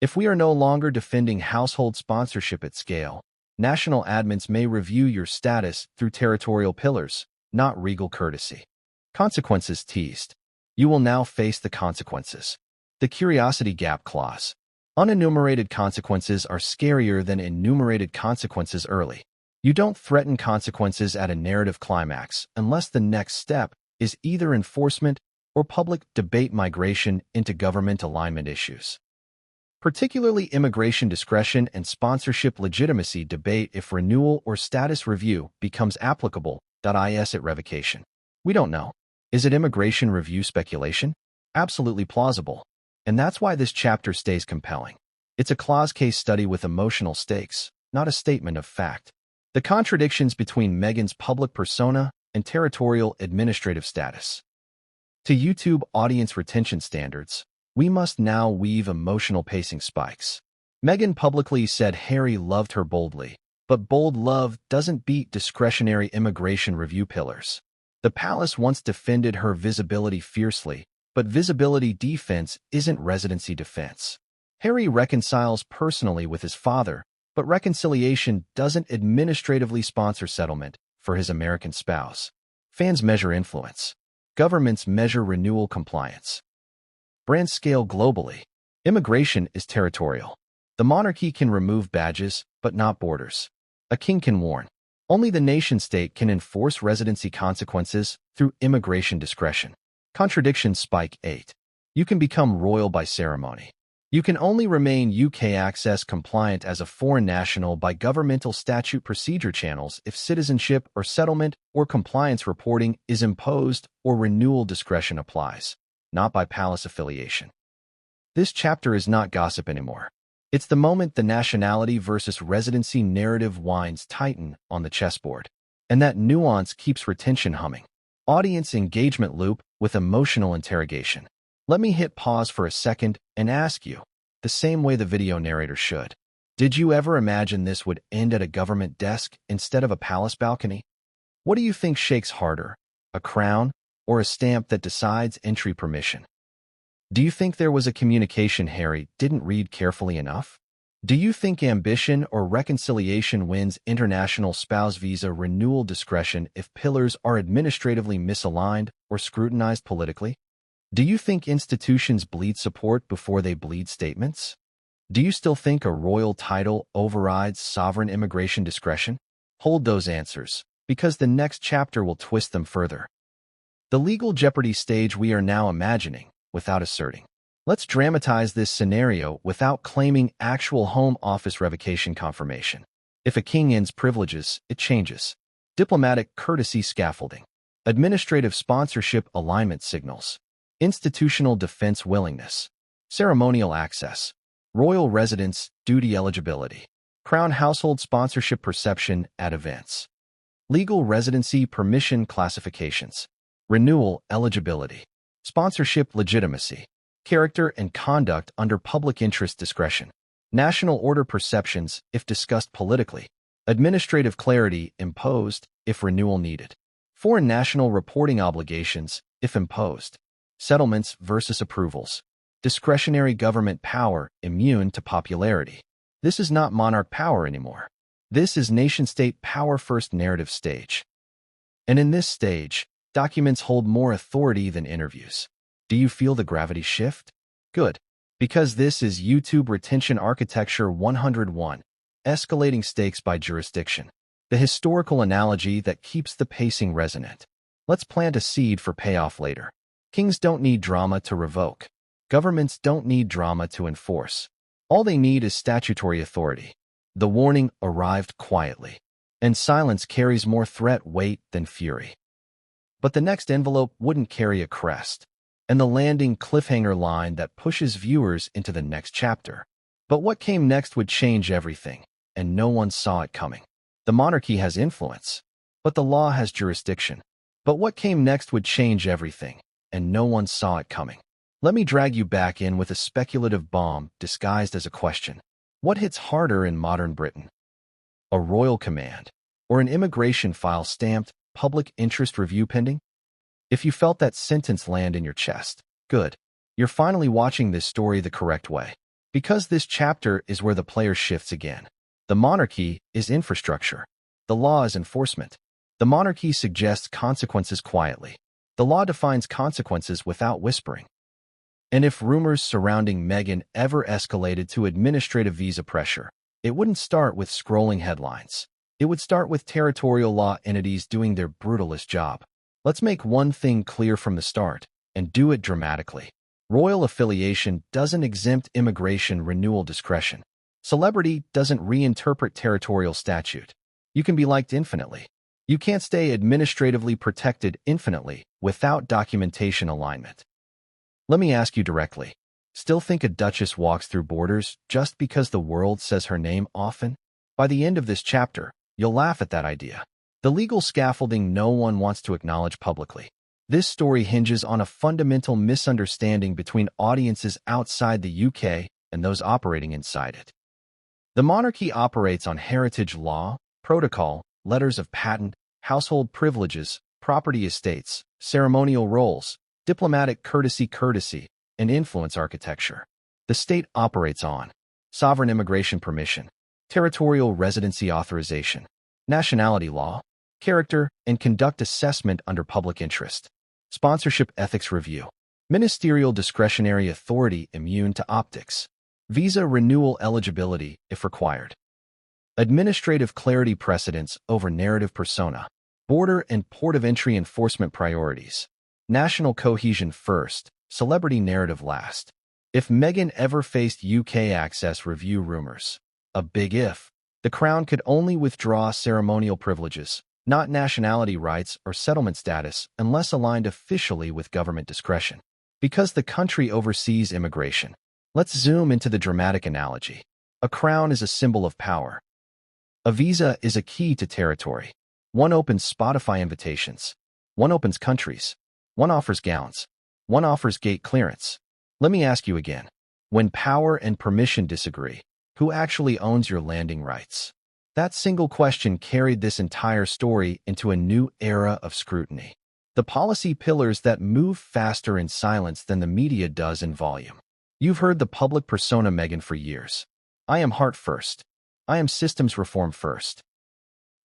If we are no longer defending household sponsorship at scale, national admins may review your status through territorial pillars, not regal courtesy. Consequences teased. You will now face the consequences. The curiosity gap clause. Unenumerated consequences are scarier than enumerated consequences early. You don't threaten consequences at a narrative climax unless the next step is either enforcement or public debate migration into government alignment issues. Particularly immigration discretion and sponsorship legitimacy debate if renewal or status review becomes applicable. Is it revocation? We don't know. Is it immigration review speculation? Absolutely plausible. And that's why this chapter stays compelling. It's a clause case study with emotional stakes, not a statement of fact. The contradictions between Meghan's public persona and territorial administrative status. To YouTube audience retention standards, we must now weave emotional pacing spikes. Meghan publicly said Harry loved her boldly, but bold love doesn't beat discretionary immigration review pillars. The palace once defended her visibility fiercely, but visibility defense isn't residency defense. Harry reconciles personally with his father, but reconciliation doesn't administratively sponsor settlement for his American spouse. Fans measure influence. Governments measure renewal compliance. Brands scale globally. Immigration is territorial. The monarchy can remove badges, but not borders. A king can warn. Only the nation-state can enforce residency consequences through immigration discretion. Contradiction Spike 8. You can become royal by ceremony. You can only remain UK access compliant as a foreign national by governmental statute procedure channels if citizenship or settlement or compliance reporting is imposed or renewal discretion applies, not by palace affiliation. This chapter is not gossip anymore. It's the moment the nationality versus residency narrative winds tighten on the chessboard. And that nuance keeps retention humming. Audience engagement loop with emotional interrogation. Let me hit pause for a second and ask you, the same way the video narrator should. Did you ever imagine this would end at a government desk instead of a palace balcony? What do you think shakes harder, a crown or a stamp that decides entry permission? Do you think there was a communication Harry didn't read carefully enough? Do you think ambition or reconciliation wins international spouse visa renewal discretion if pillars are administratively misaligned or scrutinized politically? Do you think institutions bleed support before they bleed statements? Do you still think a royal title overrides sovereign immigration discretion? Hold those answers, because the next chapter will twist them further. The legal jeopardy stage we are now imagining, without asserting. Let's dramatize this scenario without claiming actual Home Office revocation confirmation. If a king ends privileges, it changes. Diplomatic courtesy scaffolding. Administrative sponsorship alignment signals. Institutional defense willingness. Ceremonial access. Royal residence duty eligibility. Crown household sponsorship perception at events. Legal residency permission classifications. Renewal eligibility. Sponsorship legitimacy. Character and conduct under public interest discretion. National order perceptions if discussed politically. Administrative clarity imposed if renewal needed. Foreign national reporting obligations if imposed. Settlements versus approvals. Discretionary government power immune to popularity. This is not monarch power anymore. This is nation-state power first narrative stage. And in this stage, documents hold more authority than interviews. Do you feel the gravity shift? Good. Because this is YouTube Retention Architecture 101, escalating stakes by jurisdiction. The historical analogy that keeps the pacing resonant. Let's plant a seed for payoff later. Kings don't need drama to revoke. Governments don't need drama to enforce. All they need is statutory authority. The warning arrived quietly. And silence carries more threat weight than fury. But the next envelope wouldn't carry a crest. And the landing cliffhanger line that pushes viewers into the next chapter. But what came next would change everything, and no one saw it coming. The monarchy has influence, but the law has jurisdiction. But what came next would change everything, and no one saw it coming. Let me drag you back in with a speculative bomb disguised as a question. What hits harder in modern Britain? A royal command, or an immigration file stamped, public interest review pending? If you felt that sentence land in your chest, good. You're finally watching this story the correct way. Because this chapter is where the player shifts again. The monarchy is infrastructure. The law is enforcement. The monarchy suggests consequences quietly. The law defines consequences without whispering. And if rumors surrounding Meghan ever escalated to administrative visa pressure, it wouldn't start with scrolling headlines. It would start with territorial law entities doing their brutalist job. Let's make one thing clear from the start, and do it dramatically. Royal affiliation doesn't exempt immigration renewal discretion. Celebrity doesn't reinterpret territorial statute. You can be liked infinitely. You can't stay administratively protected infinitely without documentation alignment. Let me ask you directly. Still think a duchess walks through borders just because the world says her name often? By the end of this chapter, you'll laugh at that idea. The legal scaffolding no one wants to acknowledge publicly. This story hinges on a fundamental misunderstanding between audiences outside the UK and those operating inside it. The monarchy operates on heritage law, protocol, letters of patent, household privileges, property estates, ceremonial roles, diplomatic courtesy, and influence architecture. The state operates on sovereign immigration permission, territorial residency authorization, nationality law, character and conduct assessment under public interest, sponsorship ethics review, Ministerial discretionary authority immune to optics. Visa renewal eligibility if required. Administrative clarity precedence over narrative persona. Border and port of entry enforcement priorities. National cohesion first, celebrity narrative last. If Meghan ever faced UK access review rumors, a big if, the Crown could only withdraw ceremonial privileges, not nationality rights or settlement status, unless aligned officially with government discretion. Because the country oversees immigration. Let's zoom into the dramatic analogy. A crown is a symbol of power. A visa is a key to territory. One opens Spotify invitations. One opens countries. One offers gowns. One offers gate clearance. Let me ask you again. When power and permission disagree, who actually owns your landing rights? That single question carried this entire story into a new era of scrutiny. The policy pillars that move faster in silence than the media does in volume. You've heard the public persona Meghan for years. I am heart first. I am systems reform first.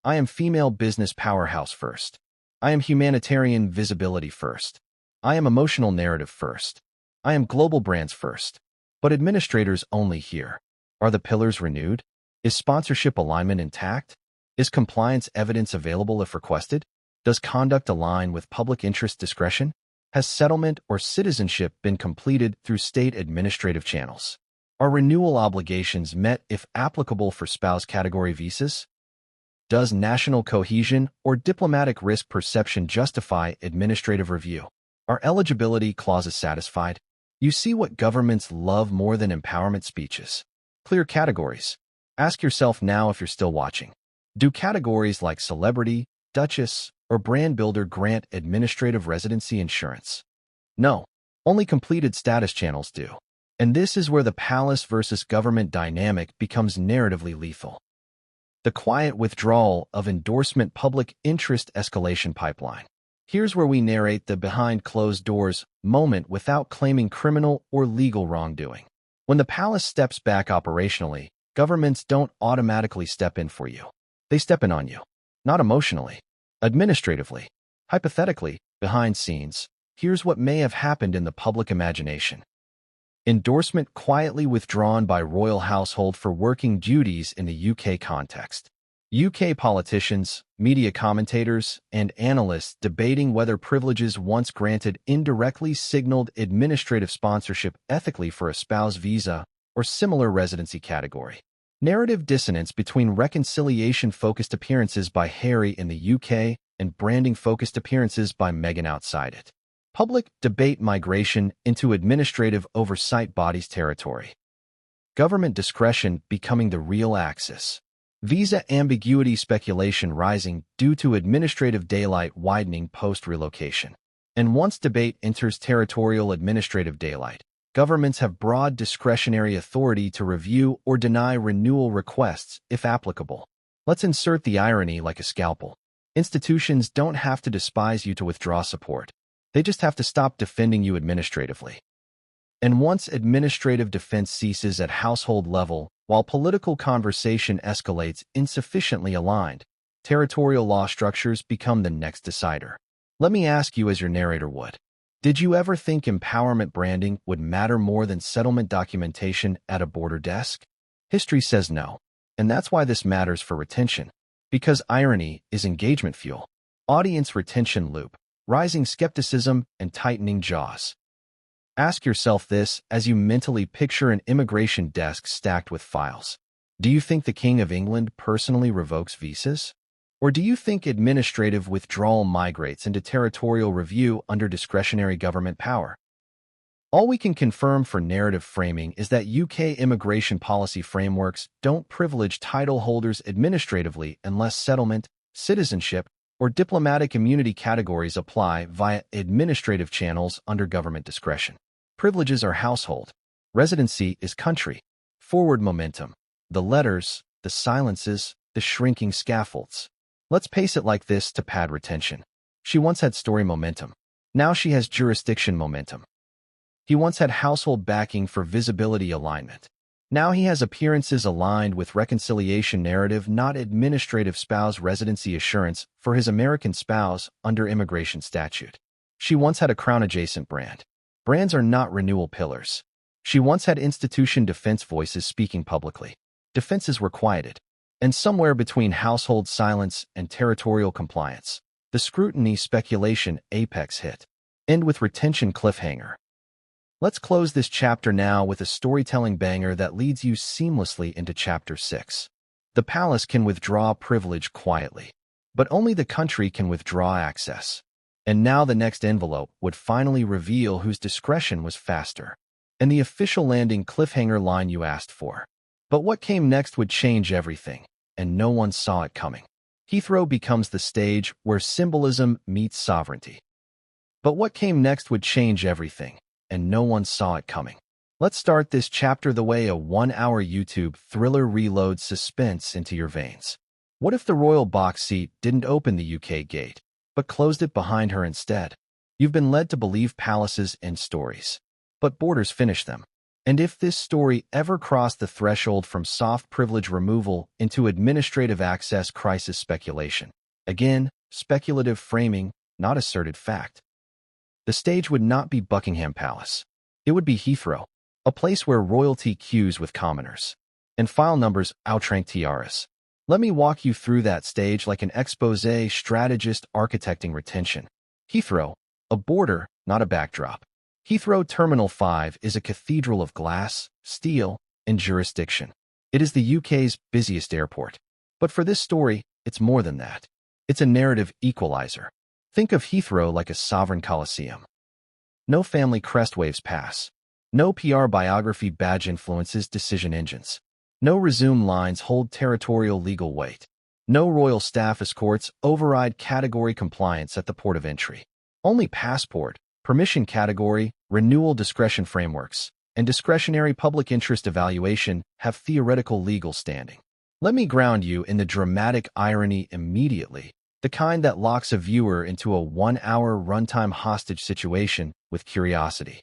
I am female business powerhouse first. I am humanitarian visibility first. I am emotional narrative first. I am global brands first. But administrators only hear. Are the pillars renewed? Is sponsorship alignment intact? Is compliance evidence available if requested? Does conduct align with public interest discretion? Has settlement or citizenship been completed through state administrative channels? Are renewal obligations met if applicable for spouse category visas? Does national cohesion or diplomatic risk perception justify administrative review? Are eligibility clauses satisfied? You see what governments love more than empowerment speeches. Clear categories. Ask yourself now if you're still watching. Do categories like celebrity, duchess, or brand builder grant administrative residency insurance? No, only completed status channels do. And this is where the palace versus government dynamic becomes narratively lethal. The quiet withdrawal of endorsement public interest escalation pipeline. Here's where we narrate the behind closed doors moment without claiming criminal or legal wrongdoing. When the palace steps back operationally, governments don't automatically step in for you. They step in on you. Not emotionally. Administratively. Hypothetically, behind scenes, here's what may have happened in the public imagination. Endorsement quietly withdrawn by royal household for working duties in the UK context. UK politicians, media commentators, and analysts debating whether privileges once granted indirectly signaled administrative sponsorship ethically for a spouse visa or similar residency category. Narrative dissonance between reconciliation-focused appearances by Harry in the UK and branding-focused appearances by Meghan outside it. Public debate migration into administrative oversight bodies territory. Government discretion becoming the real axis. Visa ambiguity speculation rising due to administrative daylight widening post-relocation. And once debate enters territorial administrative daylight, governments have broad discretionary authority to review or deny renewal requests if applicable. Let's insert the irony like a scalpel. Institutions don't have to despise you to withdraw support. They just have to stop defending you administratively. And once administrative defense ceases at household level, while political conversation escalates insufficiently aligned, territorial law structures become the next decider. Let me ask you as your narrator would. Did you ever think empowerment branding would matter more than settlement documentation at a border desk? History says no. And that's why this matters for retention. Because irony is engagement fuel. Audience retention loop. Rising skepticism and tightening jaws. Ask yourself this as you mentally picture an immigration desk stacked with files. Do you think the King of England personally revokes visas? Or do you think administrative withdrawal migrates into territorial review under discretionary government power? All we can confirm for narrative framing is that UK immigration policy frameworks don't privilege title holders administratively unless settlement, citizenship, or diplomatic immunity categories apply via administrative channels under government discretion. Privileges are household. Residency is country. Forward momentum. The letters, the silences, the shrinking scaffolds. Let's pace it like this to pad retention. She once had story momentum. Now she has jurisdiction momentum. He once had household backing for visibility alignment. Now he has appearances aligned with reconciliation narrative, not administrative spouse residency assurance for his American spouse under immigration statute. She once had a crown-adjacent brand. Brands are not renewal pillars. She once had institution defense voices speaking publicly. Defenses were quieted. And somewhere between household silence and territorial compliance, the scrutiny speculation apex hit. End with retention cliffhanger. Let's close this chapter now with a storytelling banger that leads you seamlessly into Chapter 6. The palace can withdraw privilege quietly, but only the country can withdraw access. And now the next envelope would finally reveal whose discretion was faster. And the official landing cliffhanger line you asked for. But what came next would change everything, and no one saw it coming. Heathrow becomes the stage where symbolism meets sovereignty. But what came next would change everything, and no one saw it coming. Let's start this chapter the way a 1-hour YouTube thriller reloads suspense into your veins. What if the royal box seat didn't open the UK gate, but closed it behind her instead? You've been led to believe palaces end stories, but borders finish them. And if this story ever crossed the threshold from soft privilege removal into administrative access crisis speculation, again, speculative framing, not asserted fact, the stage would not be Buckingham Palace. It would be Heathrow, a place where royalty queues with commoners, and file numbers outrank tiaras. Let me walk you through that stage like an exposé strategist architecting retention. Heathrow, a border, not a backdrop. Heathrow Terminal 5 is a cathedral of glass, steel, and jurisdiction. It is the UK's busiest airport. But for this story, it's more than that. It's a narrative equalizer. Think of Heathrow like a sovereign coliseum. No family crest waves pass. No PR biography badge influences decision engines. No resume lines hold territorial legal weight. No royal staff escorts override category compliance at the port of entry. Only passport, permission category, renewal discretion frameworks, and discretionary public interest evaluation have theoretical legal standing. Let me ground you in the dramatic irony immediately, the kind that locks a viewer into a 1-hour runtime hostage situation with curiosity.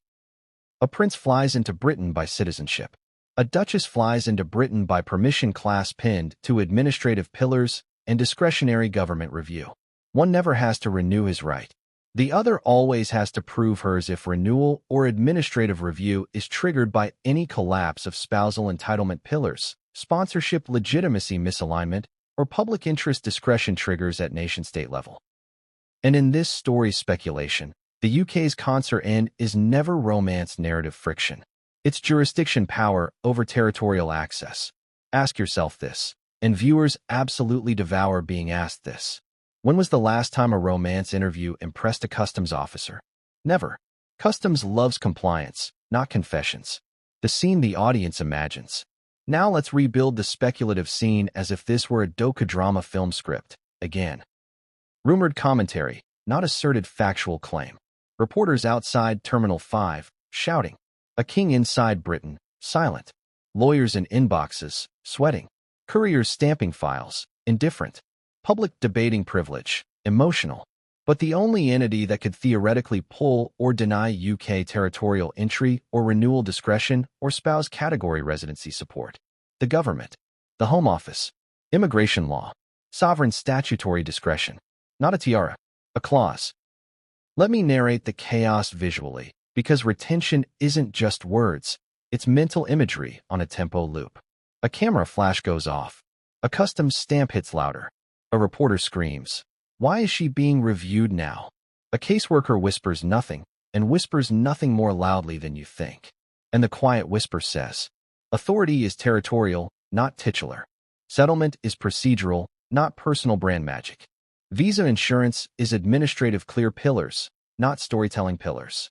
A prince flies into Britain by citizenship. A duchess flies into Britain by permission class pinned to administrative pillars and discretionary government review. One never has to renew his right. The other always has to prove hers if renewal or administrative review is triggered by any collapse of spousal entitlement pillars, sponsorship legitimacy misalignment, or public interest discretion triggers at nation-state level. And in this story's speculation, the UK's concert end is never romance narrative friction. It's jurisdiction power over territorial access. Ask yourself this, and viewers absolutely devour being asked this. When was the last time a romance interview impressed a customs officer? Never. Customs loves compliance, not confessions. The scene the audience imagines. Now let's rebuild the speculative scene as if this were a docudrama film script, again. Rumored commentary, not asserted factual claim. Reporters outside Terminal 5, shouting. A king inside Britain, silent. Lawyers in inboxes, sweating. Couriers stamping files, indifferent. Public debating privilege, emotional. But the only entity that could theoretically pull or deny UK territorial entry or renewal discretion or spouse category residency support. The government. The Home Office. Immigration law. Sovereign statutory discretion. Not a tiara. A clause. Let me narrate the chaos visually, because retention isn't just words, it's mental imagery on a tempo loop. A camera flash goes off. A customs stamp hits louder. A reporter screams, "Why is she being reviewed now?" A caseworker whispers nothing, and whispers nothing more loudly than you think. And the quiet whisper says, authority is territorial, not titular. Settlement is procedural, not personal brand magic. Visa insurance is administrative clear pillars, not storytelling pillars.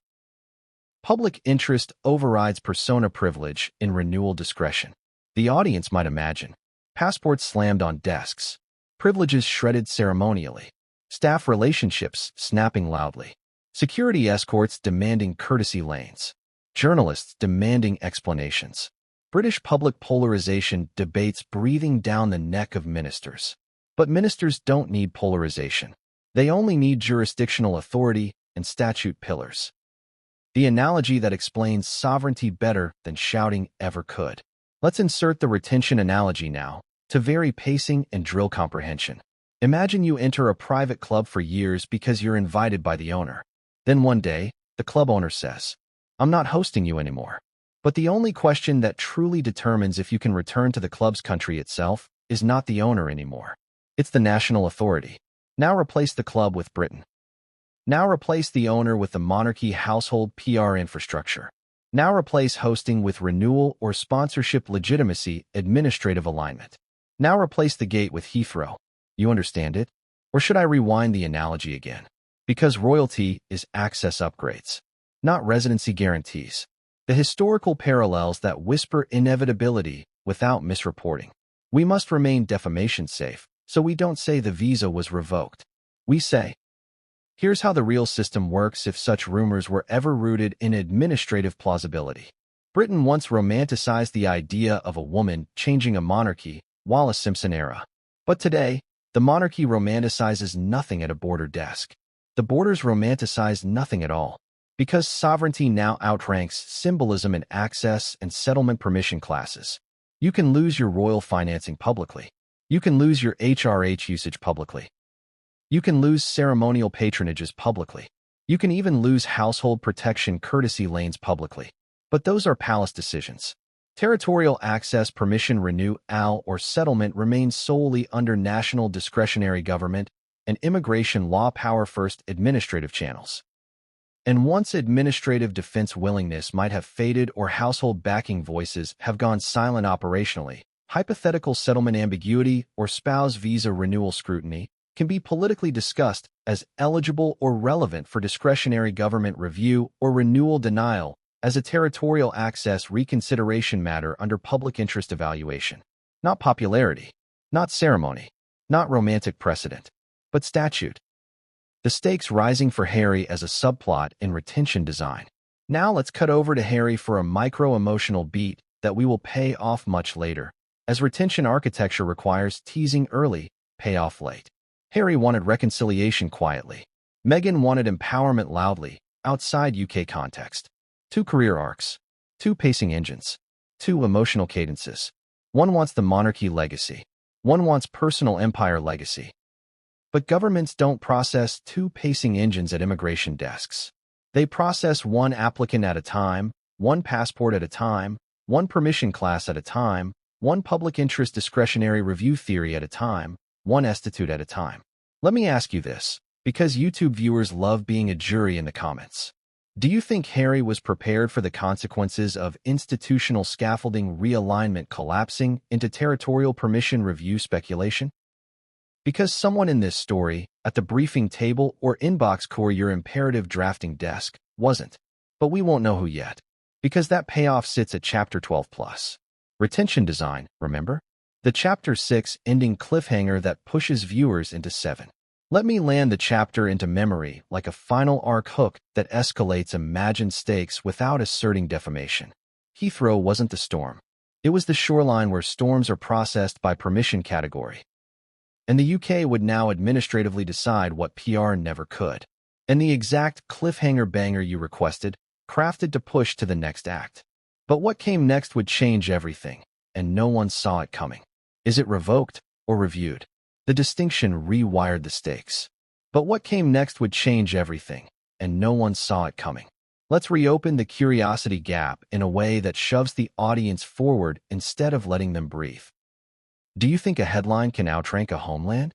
Public interest overrides persona privilege in renewal discretion. The audience might imagine. Passports slammed on desks. Privileges shredded ceremonially. Staff relationships snapping loudly. Security escorts demanding courtesy lanes. Journalists demanding explanations. British public polarization debates breathing down the neck of ministers. But ministers don't need polarization. They only need jurisdictional authority and statute pillars. The analogy that explains sovereignty better than shouting ever could. Let's insert the retention analogy now, to vary pacing and drill comprehension. Imagine you enter a private club for years because you're invited by the owner. Then one day, the club owner says, I'm not hosting you anymore. But the only question that truly determines if you can return to the club's country itself is not the owner anymore. It's the national authority. Now replace the club with Britain. Now replace the owner with the monarchy household PR infrastructure. Now replace hosting with renewal or sponsorship legitimacy administrative alignment. Now replace the gate with Heathrow. You understand it? Or should I rewind the analogy again? Because royalty is access upgrades, not residency guarantees. The historical parallels that whisper inevitability without misreporting. We must remain defamation safe, so we don't say the visa was revoked. We say, here's how the real system works if such rumors were ever rooted in administrative plausibility. Britain once romanticized the idea of a woman changing a monarchy, Wallace Simpson era. But today, the monarchy romanticizes nothing at a border desk. The borders romanticize nothing at all. Because sovereignty now outranks symbolism in access and settlement permission classes. You can lose your royal financing publicly. You can lose your HRH usage publicly. You can lose ceremonial patronages publicly. You can even lose household protection courtesy lanes publicly. But those are palace decisions. Territorial access permission renewal or settlement remains solely under national discretionary government and immigration law power-first administrative channels. And once administrative defense willingness might have faded or household backing voices have gone silent operationally, hypothetical settlement ambiguity or spouse visa renewal scrutiny can be politically discussed as eligible or relevant for discretionary government review or renewal denial as a territorial access reconsideration matter under public interest evaluation. Not popularity, not ceremony, not romantic precedent, but statute. The stakes rising for Harry as a subplot in retention design. Now let's cut over to Harry for a micro-emotional beat that we will pay off much later, as retention architecture requires teasing early, payoff late. Harry wanted reconciliation quietly. Meghan wanted empowerment loudly, outside UK context. 2 career arcs, 2 pacing engines, 2 emotional cadences. One wants the monarchy legacy. One wants personal empire legacy. But governments don't process 2 pacing engines at immigration desks. They process 1 applicant at a time, 1 passport at a time, 1 permission class at a time, 1 public interest discretionary review theory at a time, 1 institute at a time. Let me ask you this, because YouTube viewers love being a jury in the comments. Do you think Harry was prepared for the consequences of institutional scaffolding realignment collapsing into territorial permission review speculation? Because someone in this story, at the briefing table or inbox core your imperative drafting desk, wasn't. But we won't know who yet. Because that payoff sits at Chapter 12+. Retention design, remember? The Chapter 6 ending cliffhanger that pushes viewers into 7. Let me land the chapter into memory like a final arc hook that escalates imagined stakes without asserting defamation. Heathrow wasn't the storm. It was the shoreline where storms are processed by permission category. And the UK would now administratively decide what PR never could. And the exact cliffhanger banger you requested, crafted to push to the next act. But what came next would change everything, and no one saw it coming. Is it revoked or reviewed? The distinction rewired the stakes. But what came next would change everything, and no one saw it coming. Let's reopen the curiosity gap in a way that shoves the audience forward instead of letting them breathe. Do you think a headline can outrank a homeland?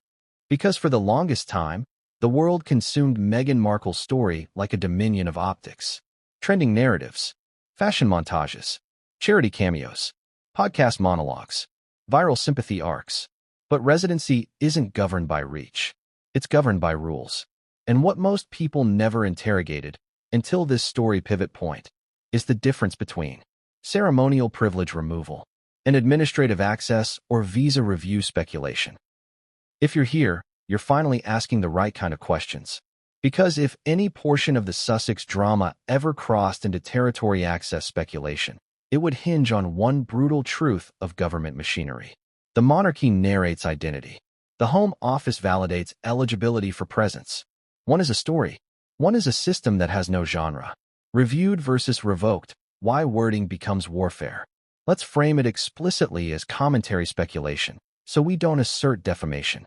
Because for the longest time, the world consumed Meghan Markle's story like a dominion of optics. Trending narratives, fashion montages, charity cameos, podcast monologues, viral sympathy arcs. But residency isn't governed by reach. It's governed by rules. And what most people never interrogated, until this story pivot point, is the difference between ceremonial privilege removal and administrative access or visa review speculation. If you're here, you're finally asking the right kind of questions. Because if any portion of the Sussex drama ever crossed into territory access speculation, it would hinge on one brutal truth of government machinery. The monarchy narrates identity. The Home Office validates eligibility for presence. One is a story. One is a system that has no genre. Reviewed versus revoked, why wording becomes warfare. Let's frame it explicitly as commentary speculation, so we don't assert defamation.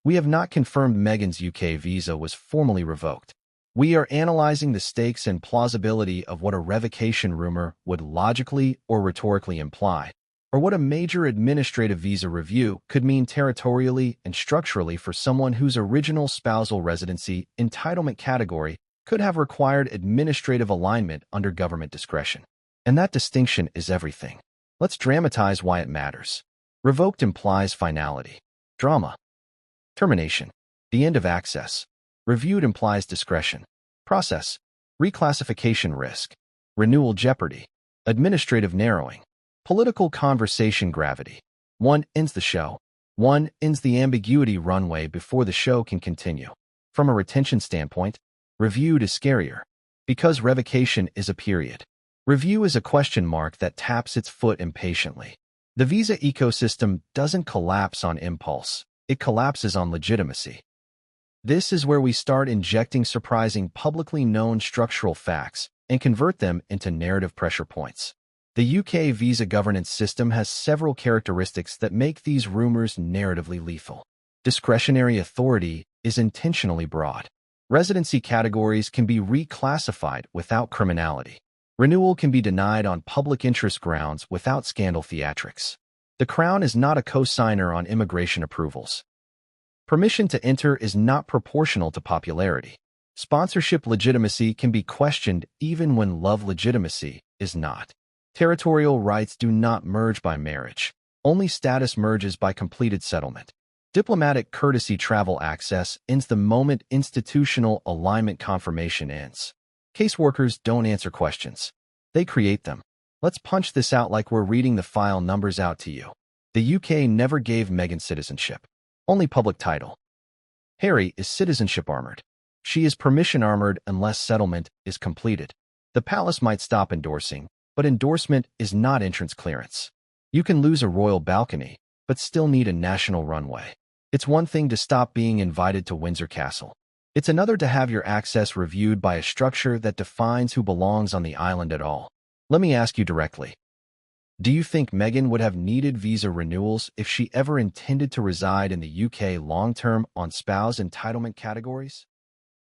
We have not confirmed Meghan's UK visa was formally revoked. We are analyzing the stakes and plausibility of what a revocation rumor would logically or rhetorically imply, or what a major administrative visa review could mean territorially and structurally for someone whose original spousal residency entitlement category could have required administrative alignment under government discretion. And that distinction is everything. Let's dramatize why it matters. Revoked implies finality. Drama. Termination. The end of access. Reviewed implies discretion. Process. Reclassification risk. Renewal jeopardy. Administrative narrowing. Political conversation gravity. One ends the show. One ends the ambiguity runway before the show can continue. From a retention standpoint, reviewed is scarier. Because revocation is a period. Review is a question mark that taps its foot impatiently. The visa ecosystem doesn't collapse on impulse. It collapses on legitimacy. This is where we start injecting surprising publicly known structural facts and convert them into narrative pressure points. The UK visa governance system has several characteristics that make these rumors narratively lethal. Discretionary authority is intentionally broad. Residency categories can be reclassified without criminality. Renewal can be denied on public interest grounds without scandal theatrics. The Crown is not a co-signer on immigration approvals. Permission to enter is not proportional to popularity. Sponsorship legitimacy can be questioned even when love legitimacy is not. Territorial rights do not merge by marriage. Only status merges by completed settlement. Diplomatic courtesy travel access ends the moment institutional alignment confirmation ends. Caseworkers don't answer questions. They create them. Let's punch this out like we're reading the file numbers out to you. The UK never gave Meghan citizenship. Only public title. Harry is citizenship armored. She is permission armored unless settlement is completed. The palace might stop endorsing, but endorsement is not entrance clearance. You can lose a royal balcony, but still need a national runway. It's one thing to stop being invited to Windsor Castle. It's another to have your access reviewed by a structure that defines who belongs on the island at all. Let me ask you directly. Do you think Meghan would have needed visa renewals if she ever intended to reside in the UK long-term on spouse entitlement categories?